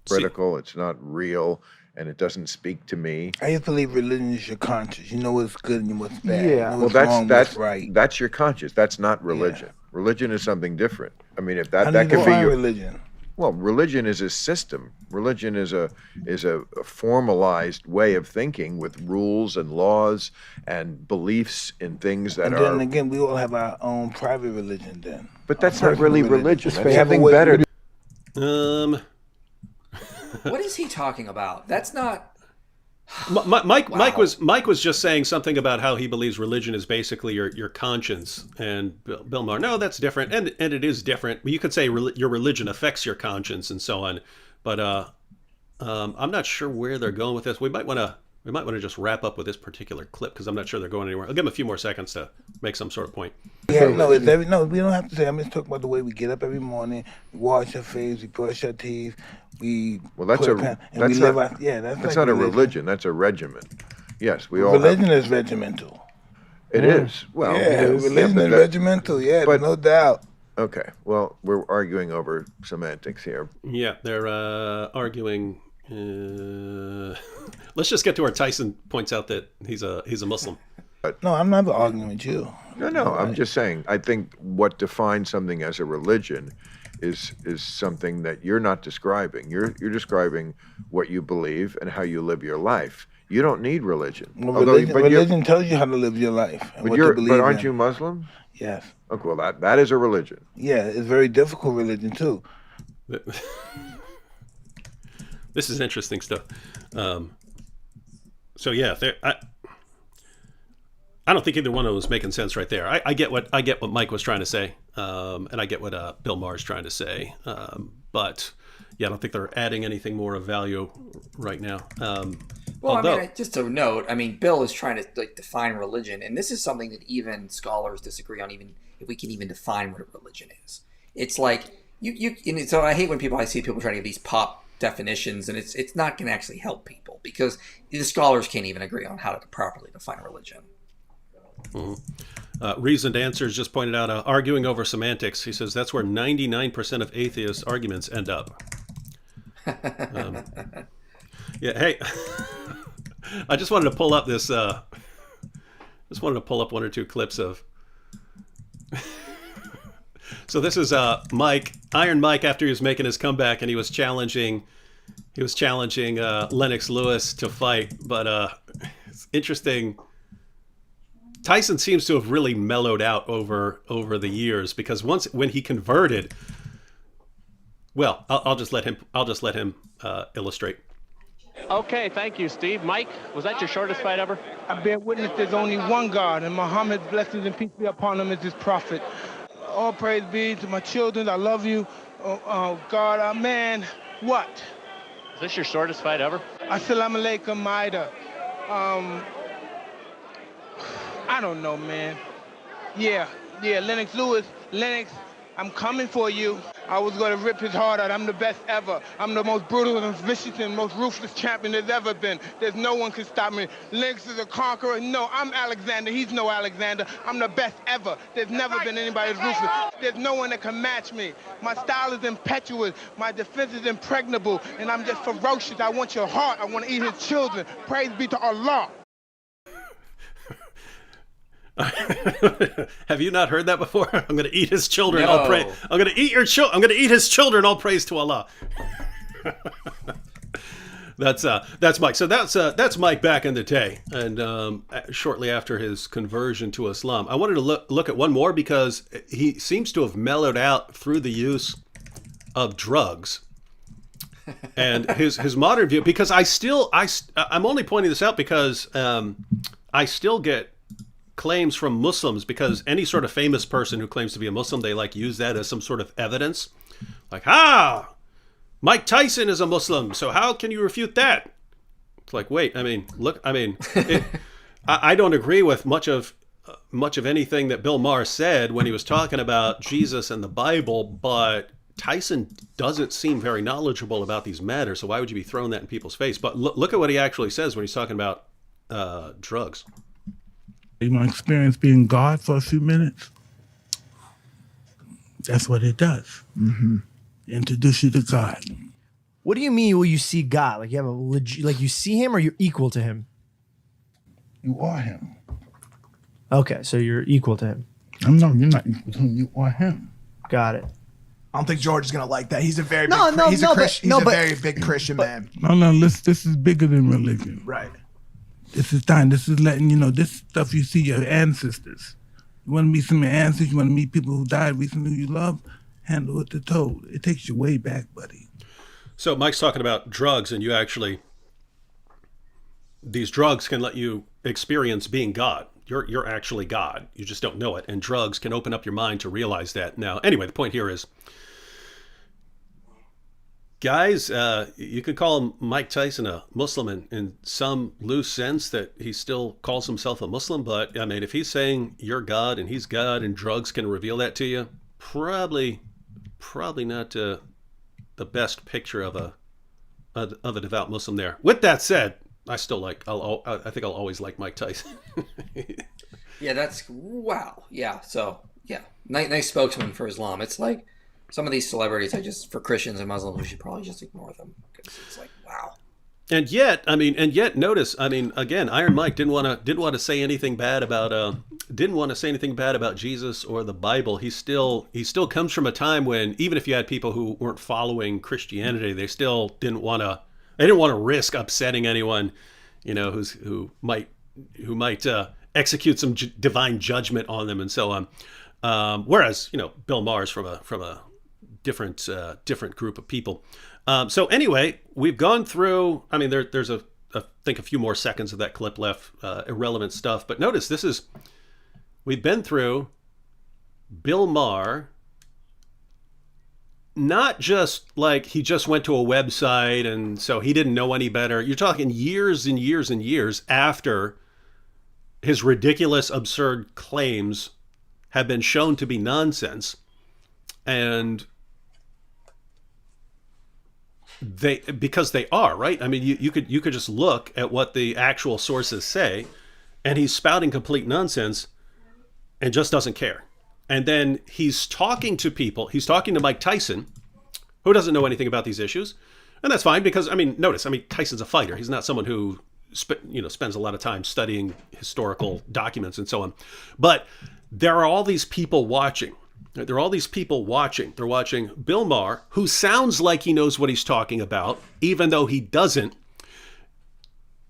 S4: Critical. It's not real, and it doesn't speak to me.
S3: I just believe religion is your conscience. You know what's good and what's bad.
S5: Yeah.
S3: You know
S4: Well,
S3: what's wrong,
S4: that's
S3: what's right.
S4: that's your conscience. That's not religion.
S3: Yeah.
S4: Religion is something different. I mean, if
S3: How
S4: that
S3: do you
S4: could be
S3: define
S4: your
S3: religion?
S4: Well, religion is a system. Religion is a formalized way of thinking with rules and laws and beliefs in things that
S3: And
S4: are.
S3: then again, we all have our own private religion then.
S4: But that's
S3: Our
S4: not really
S3: personal
S4: religion.
S3: It's
S4: That's
S3: fair.
S4: something
S3: Have a way-
S4: better.
S2: What is he talking about? That's not.
S1: Mike
S2: Wow.
S1: Mike was just saying something about how he believes religion is basically your conscience, and Bill Maher, no, that's different, and it is different. You could say your religion affects your conscience and so on, but I'm not sure where they're going with this. We might want to just wrap up with this particular clip because I'm not sure they're going anywhere. I'll give them a few more seconds to make some sort of point.
S3: Yeah, no, we don't have to say. I'm just talking about the way we get up every morning, we wash our face, we brush our teeth, we
S4: Well, that's
S3: put
S4: a-
S3: pen, and
S4: that's
S3: we
S4: not-
S3: live our, yeah, that's
S4: That's
S3: like
S4: not a religion. That's a regimen. Yes, we all
S3: Religion
S4: have.
S3: is regimental.
S4: It is. Well,
S3: Yeah, religion
S4: but
S3: is
S4: that-
S3: regimental. Yeah,
S4: but-
S3: no doubt.
S4: Okay. Well, we're arguing over semantics here.
S1: Yeah, they're arguing. Let's just get to where Tyson points out that he's a Muslim.
S3: No, I'm not arguing with you.
S4: No, I'm just saying. I think what defines something as a religion is something that you're not describing. You're describing what you believe and how you live your life. You don't need religion.
S3: Well,
S4: Although-
S3: religion tells you how to live your life and what to believe
S4: but aren't
S3: in.
S4: you Muslim?
S3: Yes.
S4: Okay, well that is a religion.
S3: Yeah, it's very difficult religion too.
S1: This is interesting stuff. So yeah, I don't think either one of them was making sense right there. I get what Mike was trying to say, and I get what Bill Maher's trying to say. But yeah, I don't think they're adding anything more of value right now.
S2: Well,
S1: although,
S2: I mean, just to note, I mean, Bill is trying to define religion, and this is something that even scholars disagree on, even if we can even define what a religion is. It's like and so I hate when I see people trying to give these pop definitions, and it's not going to actually help people because the scholars can't even agree on how to properly define religion.
S1: Reasoned Answers just pointed out arguing over semantics. He says that's where 99% of atheists' arguments end up. Yeah, hey, I just wanted to pull up this. Just wanted to pull up one or two clips of. So this is Iron Mike after he was making his comeback, and he was challenging Lennox Lewis to fight. But it's interesting. Tyson seems to have really mellowed out over the years because when he converted, well, I'll just let him illustrate.
S6: Okay, thank you, Steve. Mike, was that your shortest fight ever?
S7: I bear witness there's only one God, and Muhammad's blessings and peace be upon him as his prophet. All praise be to my children. I love you. Oh God, man, what?
S6: Is this your shortest fight ever?
S7: Assalamu alaikum, Maida. I don't know, man. Yeah, Lennox Lewis. Lennox, I'm coming for you. I was going to rip his heart out. I'm the best ever. I'm the most brutal and vicious and most ruthless champion there's ever been. There's no one can stop me. Lynx is a conqueror. No, I'm Alexander. He's no Alexander. I'm the best ever. There's never been anybody as ruthless. There's no one that can match me. My style is impetuous. My defense is impregnable. And I'm just ferocious. I want your heart. I want to eat his children. Praise be to Allah.
S1: Have you not heard that before? I'm going to eat his children.
S2: No.
S1: All pray. I'm going to eat your children. I'm going to eat his children. All praise to Allah. That's Mike. So that's Mike back in the day, and shortly after his conversion to Islam. I wanted to look at one more because he seems to have mellowed out through the use of drugs and his modern view. Because I'm only pointing this out because I still get claims from Muslims, because any sort of famous person who claims to be a Muslim, they like use that as some sort of evidence. Like, Mike Tyson is a Muslim, so how can you refute that? It's like, wait, I don't agree with much of anything that Bill Maher said when he was talking about Jesus and the Bible, but Tyson doesn't seem very knowledgeable about these matters, so why would you be throwing that in people's face? But look at what he actually says when he's talking about drugs.
S8: You want to experience being God for a few minutes? That's what it does. Mm-hmm. Introduce you to God.
S9: What do you mean? Will you see God? Like you have like you see him, or you're equal to him?
S3: You are him.
S9: Okay, so you're equal to him.
S8: You're not equal to him. You are him.
S9: Got it.
S10: I don't think George is gonna like that. He's a very big Christian man.
S8: No. This is bigger than religion.
S10: Right.
S8: This is time. This is letting you know. This stuff you see your ancestors. You want to meet some of your ancestors. You want to meet people who died recently who you love. Handle it to toe. It takes you way back, buddy.
S1: So Mike's talking about drugs, and these drugs can let you experience being God. You're actually God. You just don't know it. And drugs can open up your mind to realize that. Now, anyway, the point here is, guys, you could call Mike Tyson a Muslim in some loose sense, that he still calls himself a Muslim. But I mean, if he's saying you're God and he's God and drugs can reveal that to you, probably not the best picture of a devout Muslim there. With that said, I think I'll always like Mike Tyson.
S2: Yeah, that's wow. Yeah, so yeah, nice spokesman for Islam. It's like some of these celebrities, for Christians and Muslims, we should probably just ignore them, because it's like, wow. And yet, notice, again, Iron Mike didn't want to say anything bad about Jesus or the Bible. He still comes from a time when, even if you had people who weren't following Christianity, they still didn't want to risk upsetting anyone, who might execute some divine judgment on them and so on. Whereas, Bill Maher's from a different group of people. So anyway, we've gone through, there's I think a few more seconds of that clip left, irrelevant stuff. But notice we've been through Bill Maher, not just like he just went to a website and so he didn't know any better. You're talking years and years and years after his ridiculous, absurd claims have been shown to be nonsense. And because they are, right? You could just look at what the actual sources say, and he's spouting complete nonsense and just doesn't care. And then he's talking to people. He's talking to Mike Tyson, who doesn't know anything about these issues. And that's fine because, notice, Tyson's a fighter. He's not someone who spends a lot of time studying historical documents and so on. But there are all these people watching. There are all these people watching. They're watching Bill Maher, who sounds like he knows what he's talking about, even though he doesn't,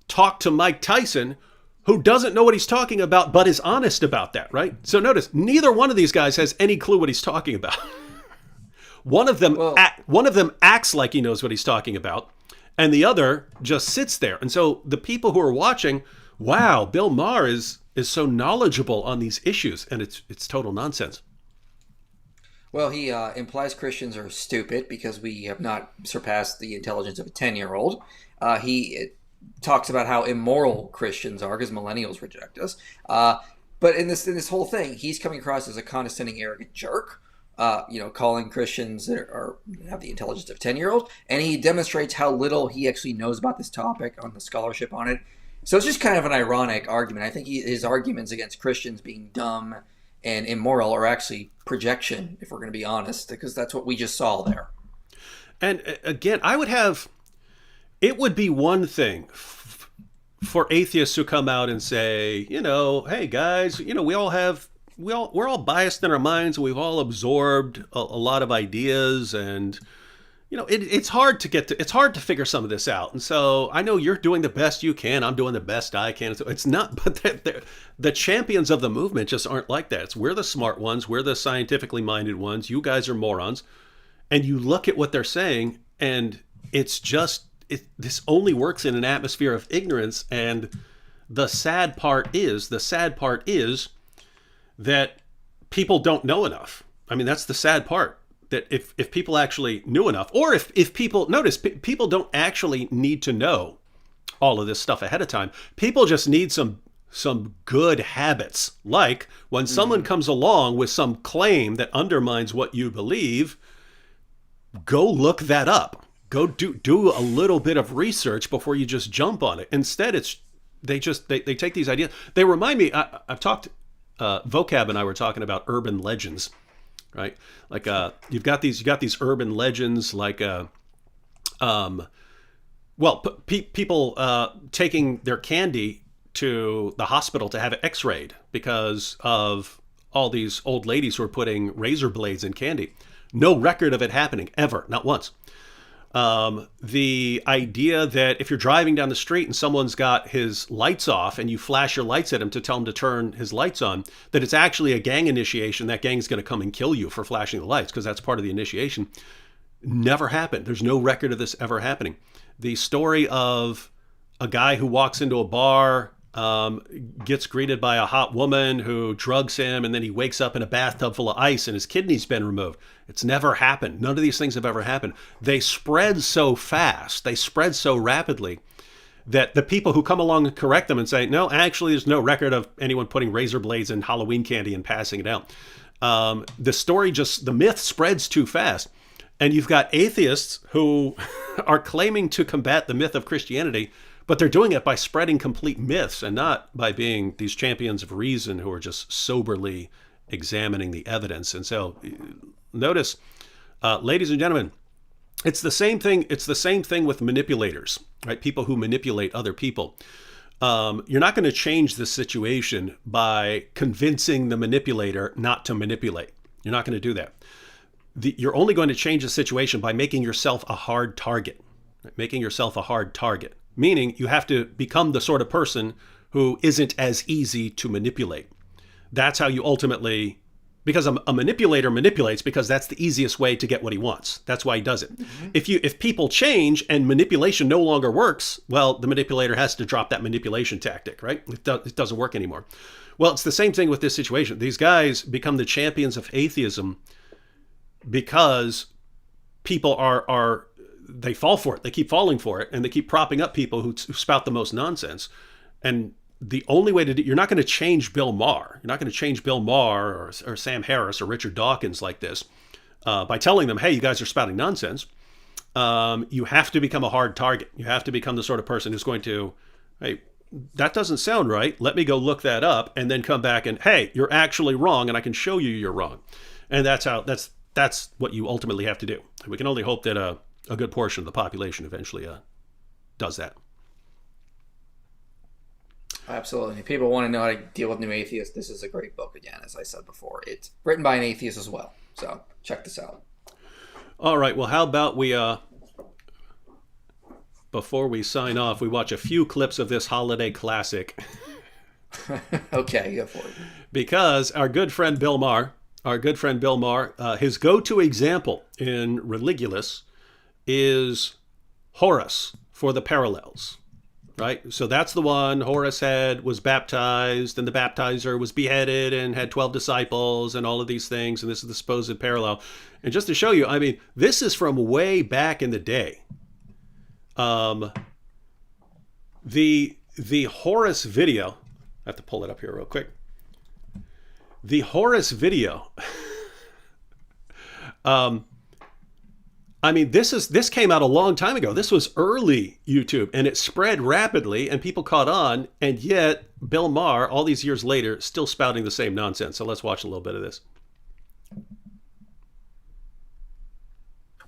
S2: talk to Mike Tyson, who doesn't know what he's talking about, but is honest about that, right? So notice, neither one of these guys has any clue what he's talking about. One of them acts like he knows what he's talking about, and the other just sits there. And so the people who are watching, wow, Bill Maher is so knowledgeable on these issues, and it's total nonsense. Well, he implies Christians are stupid because we have not surpassed the intelligence of a 10-year-old. He talks about how immoral Christians are because millennials reject us. But in this whole thing, he's coming across as a condescending, arrogant jerk calling Christians that have the intelligence of 10-year-olds, and he demonstrates how little he actually knows about this topic on the scholarship on it. So it's just kind of an ironic argument. I think his arguments against Christians being dumb and immoral are actually projection, if we're going to be honest, because that's what we just saw there.
S1: And again, it would be one thing for atheists who come out and say, hey guys, we're all biased in our minds. We've all absorbed a lot of ideas, and it's hard to figure some of this out. And so I know you're doing the best you can. I'm doing the best I can. So it's not, but the champions of the movement just aren't like that. We're the smart ones. We're the scientifically minded ones. You guys are morons. And you look at what they're saying, and it's just, this only works in an atmosphere of ignorance. And the sad part is that people don't know enough. I mean, that's the sad part. That if people actually knew enough, or if people notice, people don't actually need to know all of this stuff ahead of time. People just need some good habits. Like when someone comes along with some claim that undermines what you believe, go look that up. Go do a little bit of research before you just jump on it. Instead, they take these ideas. They remind me. I've talked. Vocab and I were talking about urban legends. Right, like you've got these urban legends, like people taking their candy to the hospital to have it X-rayed because of all these old ladies who are putting razor blades in candy. No record of it happening ever, not once. The idea that if you're driving down the street and someone's got his lights off and you flash your lights at him to tell him to turn his lights on, that it's actually a gang initiation. That gang's going to come and kill you for flashing the lights because that's part of the initiation. Never happened. There's no record of this ever happening. The story of a guy who walks into a bar, gets greeted by a hot woman who drugs him, and then he wakes up in a bathtub full of ice and his kidney's been removed. It's never happened. None of these things have ever happened. They spread so fast, they spread so rapidly, that the people who come along and correct them and say, no, actually, there's no record of anyone putting razor blades in Halloween candy and passing it out. The myth spreads too fast. And you've got atheists who are claiming to combat the myth of Christianity, but they're doing it by spreading complete myths and not by being these champions of reason who are just soberly examining the evidence. And so notice, ladies and gentlemen, it's the same thing. It's the same thing with manipulators, right? People who manipulate other people. You're not going to change the situation by convincing the manipulator not to manipulate. You're not going to do that. You're only going to change the situation by making yourself a hard target, right? Making yourself a hard target. Meaning you have to become the sort of person who isn't as easy to manipulate. That's how you ultimately, because a manipulator manipulates because that's the easiest way to get what he wants. That's why he does it. Mm-hmm. If people change and manipulation no longer works, well, the manipulator has to drop that manipulation tactic, right? It doesn't work anymore. Well, it's the same thing with this situation. These guys become the champions of atheism because people they fall for it. They keep falling for it, and they keep propping up people who spout the most nonsense. And the only way to you're not going to change Bill Maher. You're not going to change Bill Maher or Sam Harris or Richard Dawkins like this by telling them, hey, you guys are spouting nonsense. You have to become a hard target. You have to become the sort of person who's going to, hey, that doesn't sound right. Let me go look that up and then come back and, hey, you're actually wrong, and I can show you you're wrong. And that's what you ultimately have to do. We can only hope that a good portion of the population eventually does that.
S2: Absolutely. If people want to know how to deal with new atheists, this is a great book, again, as I said before. It's written by an atheist as well. So check this out.
S1: All right. Well, how about we, before we sign off, we watch a few clips of this holiday classic.
S2: Okay, go for it.
S1: Because our good friend Bill Maher, his go-to example in Religulous is Horace for the parallels, right? So that's the one Horace was baptized, and the baptizer was beheaded and had 12 disciples and all of these things, and this is the supposed parallel. And just to show you, I mean, this is from way back in the day. The Horace video, I have to pull it up here real quick. The Horace video I mean, this came out a long time ago. This was early YouTube, and it spread rapidly, and people caught on. And yet, Bill Maher, all these years later, still spouting the same nonsense. So let's watch a little bit of this.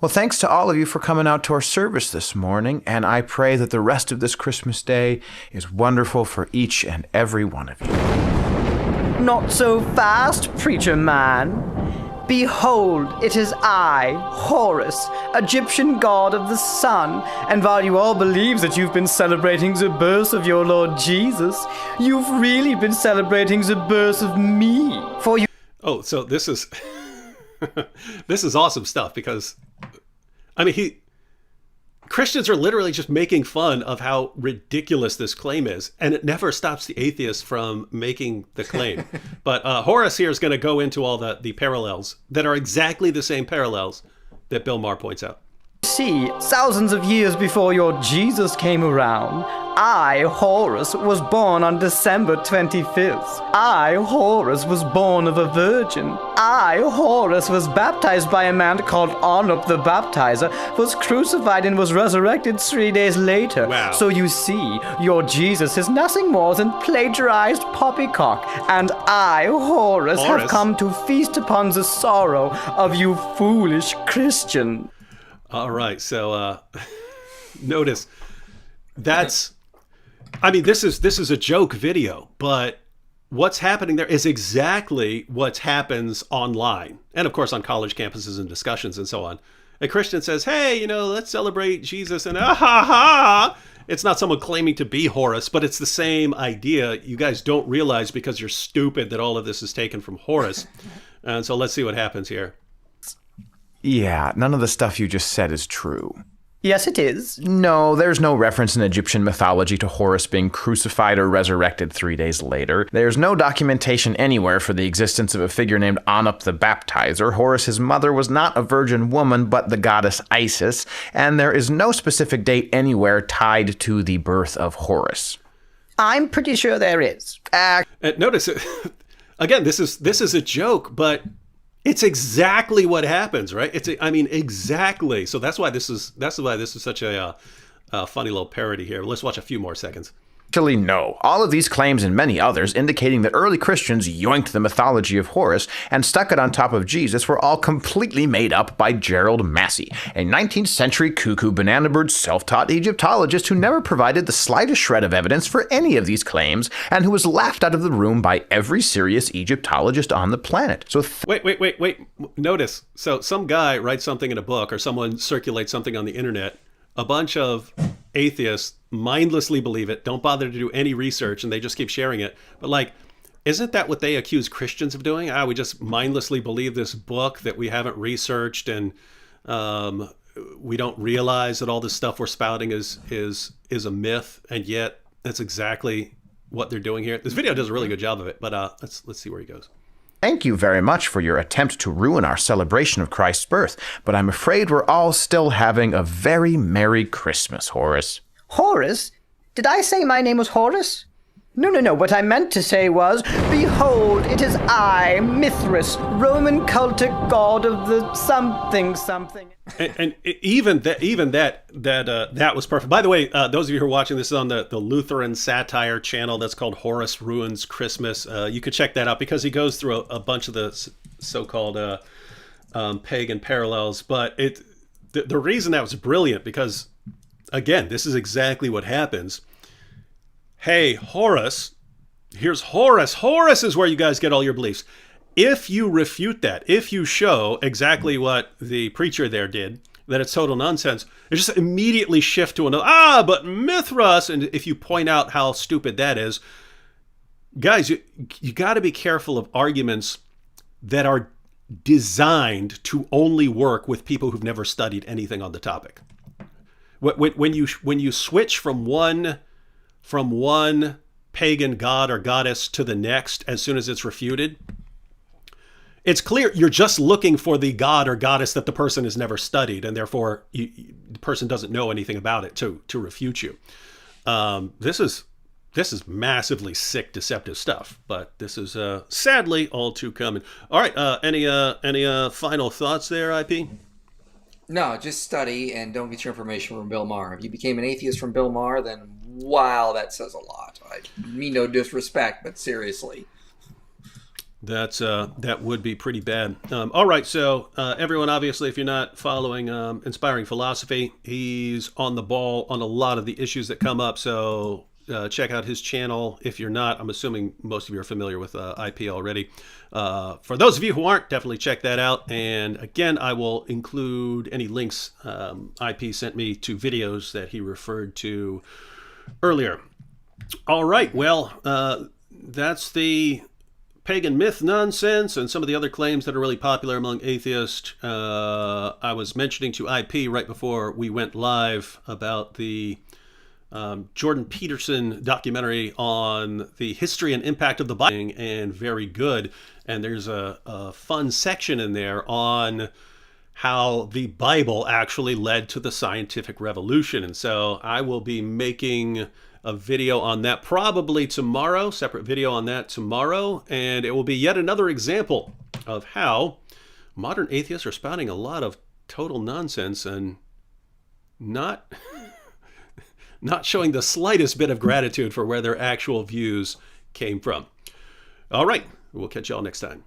S11: Well, thanks to all of you for coming out to our service this morning, and I pray that the rest of this Christmas day is wonderful for each and every one of you.
S12: Not so fast, preacher man. Behold, it is I, Horus, Egyptian god of the sun, and while you all believe that you've been celebrating the birth of your Lord Jesus, you've really been celebrating the birth of me. For you.
S1: Oh, so this is this is awesome stuff, because I mean, Christians are literally just making fun of how ridiculous this claim is, and it never stops the atheists from making the claim. But Horace here is going to go into all the parallels that are exactly the same parallels that Bill Maher points out.
S12: See, thousands of years before your Jesus came around, I, Horus, was born on December 25th. I, Horus, was born of a virgin. I, Horus, was baptized by a man called Anup the Baptizer, was crucified and was resurrected 3 days later.
S1: Wow.
S12: So you see, your Jesus is nothing more than plagiarized poppycock, and I, Horus, have come to feast upon the sorrow of you foolish Christian.
S1: All right, so notice that's, I mean, this is a joke video, but what's happening there is exactly what happens online, and of course on college campuses and discussions and so on. A Christian says, "Hey, you know, let's celebrate Jesus," and ha. It's not someone claiming to be Horus, but it's the same idea. You guys don't realize because you're stupid that all of this is taken from Horus, and so let's see what happens here.
S11: Yeah, none of the stuff you just said is true.
S12: Yes, it is.
S11: No, there's no reference in Egyptian mythology to Horus being crucified or resurrected 3 days later. There's no documentation anywhere for the existence of a figure named Anup the Baptizer. Horus's mother was not a virgin woman, but the goddess Isis, and there is no specific date anywhere tied to the birth of Horus.
S12: I'm pretty sure there is.
S1: Notice, again, this is a joke, but it's exactly what happens, right? Exactly. So that's why this is such a funny little parody here. Let's watch a few more seconds.
S11: Actually, no. All of these claims and many others indicating that early Christians yoinked the mythology of Horus and stuck it on top of Jesus were all completely made up by Gerald Massey, a 19th century cuckoo banana bird self-taught Egyptologist who never provided the slightest shred of evidence for any of these claims and who was laughed out of the room by every serious Egyptologist on the planet. So
S1: wait. Notice. So some guy writes something in a book or someone circulates something on the internet. A bunch of atheists mindlessly believe it, don't bother to do any research, and they just keep sharing it. But isn't that what they accuse Christians of doing? We just mindlessly believe this book that we haven't researched, and we don't realize that all this stuff we're spouting is a myth, and yet that's exactly what they're doing here. This video does a really good job of it, but let's see where he goes.
S11: Thank you very much for your attempt to ruin our celebration of Christ's birth, but I'm afraid we're all still having a very Merry Christmas, Horus.
S12: Horus? Did I say my name was Horus? No. What I meant to say was, behold, it is I, Mithras, Roman cultic god of the something.
S1: And even that was perfect. By the way, those of you who are watching this is on the Lutheran satire channel that's called Horace Ruins Christmas. You could check that out because he goes through a bunch of the so-called pagan parallels. But the reason that was brilliant because, again, this is exactly what happens. Hey, Horus, here's Horus. Horus is where you guys get all your beliefs. If you refute that, if you show exactly what the preacher there did, that it's total nonsense, it just immediately shift to another, but Mithras, and if you point out how stupid that is, guys, you got to be careful of arguments that are designed to only work with people who've never studied anything on the topic. When you switch from one pagan god or goddess to the next as soon as it's refuted, it's clear you're just looking for the god or goddess that the person has never studied, and therefore the person doesn't know anything about it to refute you. This is This is massively sick, deceptive stuff, but this is sadly all too common. All right, any final thoughts there, IP?
S2: No, just study and don't get your information from Bill Maher. If you became an atheist from Bill Maher, then wow, that says a lot. I mean no disrespect, but seriously.
S1: That would be pretty bad. All right, so everyone, obviously, if you're not following Inspiring Philosophy, he's on the ball on a lot of the issues that come up, so check out his channel. If you're not, I'm assuming most of you are familiar with IP already. For those of you who aren't, definitely check that out. And again, I will include any links IP sent me to videos that he referred to earlier. All right, well, that's the pagan myth nonsense and some of the other claims that are really popular among atheists. I was mentioning to IP right before we went live about the Jordan Peterson documentary on the history and impact of the Bible, and very good. And there's a fun section in there on how the Bible actually led to the scientific revolution. And so I will be making a video on that probably tomorrow, separate video on that tomorrow. And it will be yet another example of how modern atheists are spouting a lot of total nonsense and not showing the slightest bit of gratitude for where their actual views came from. All right, we'll catch y'all next time.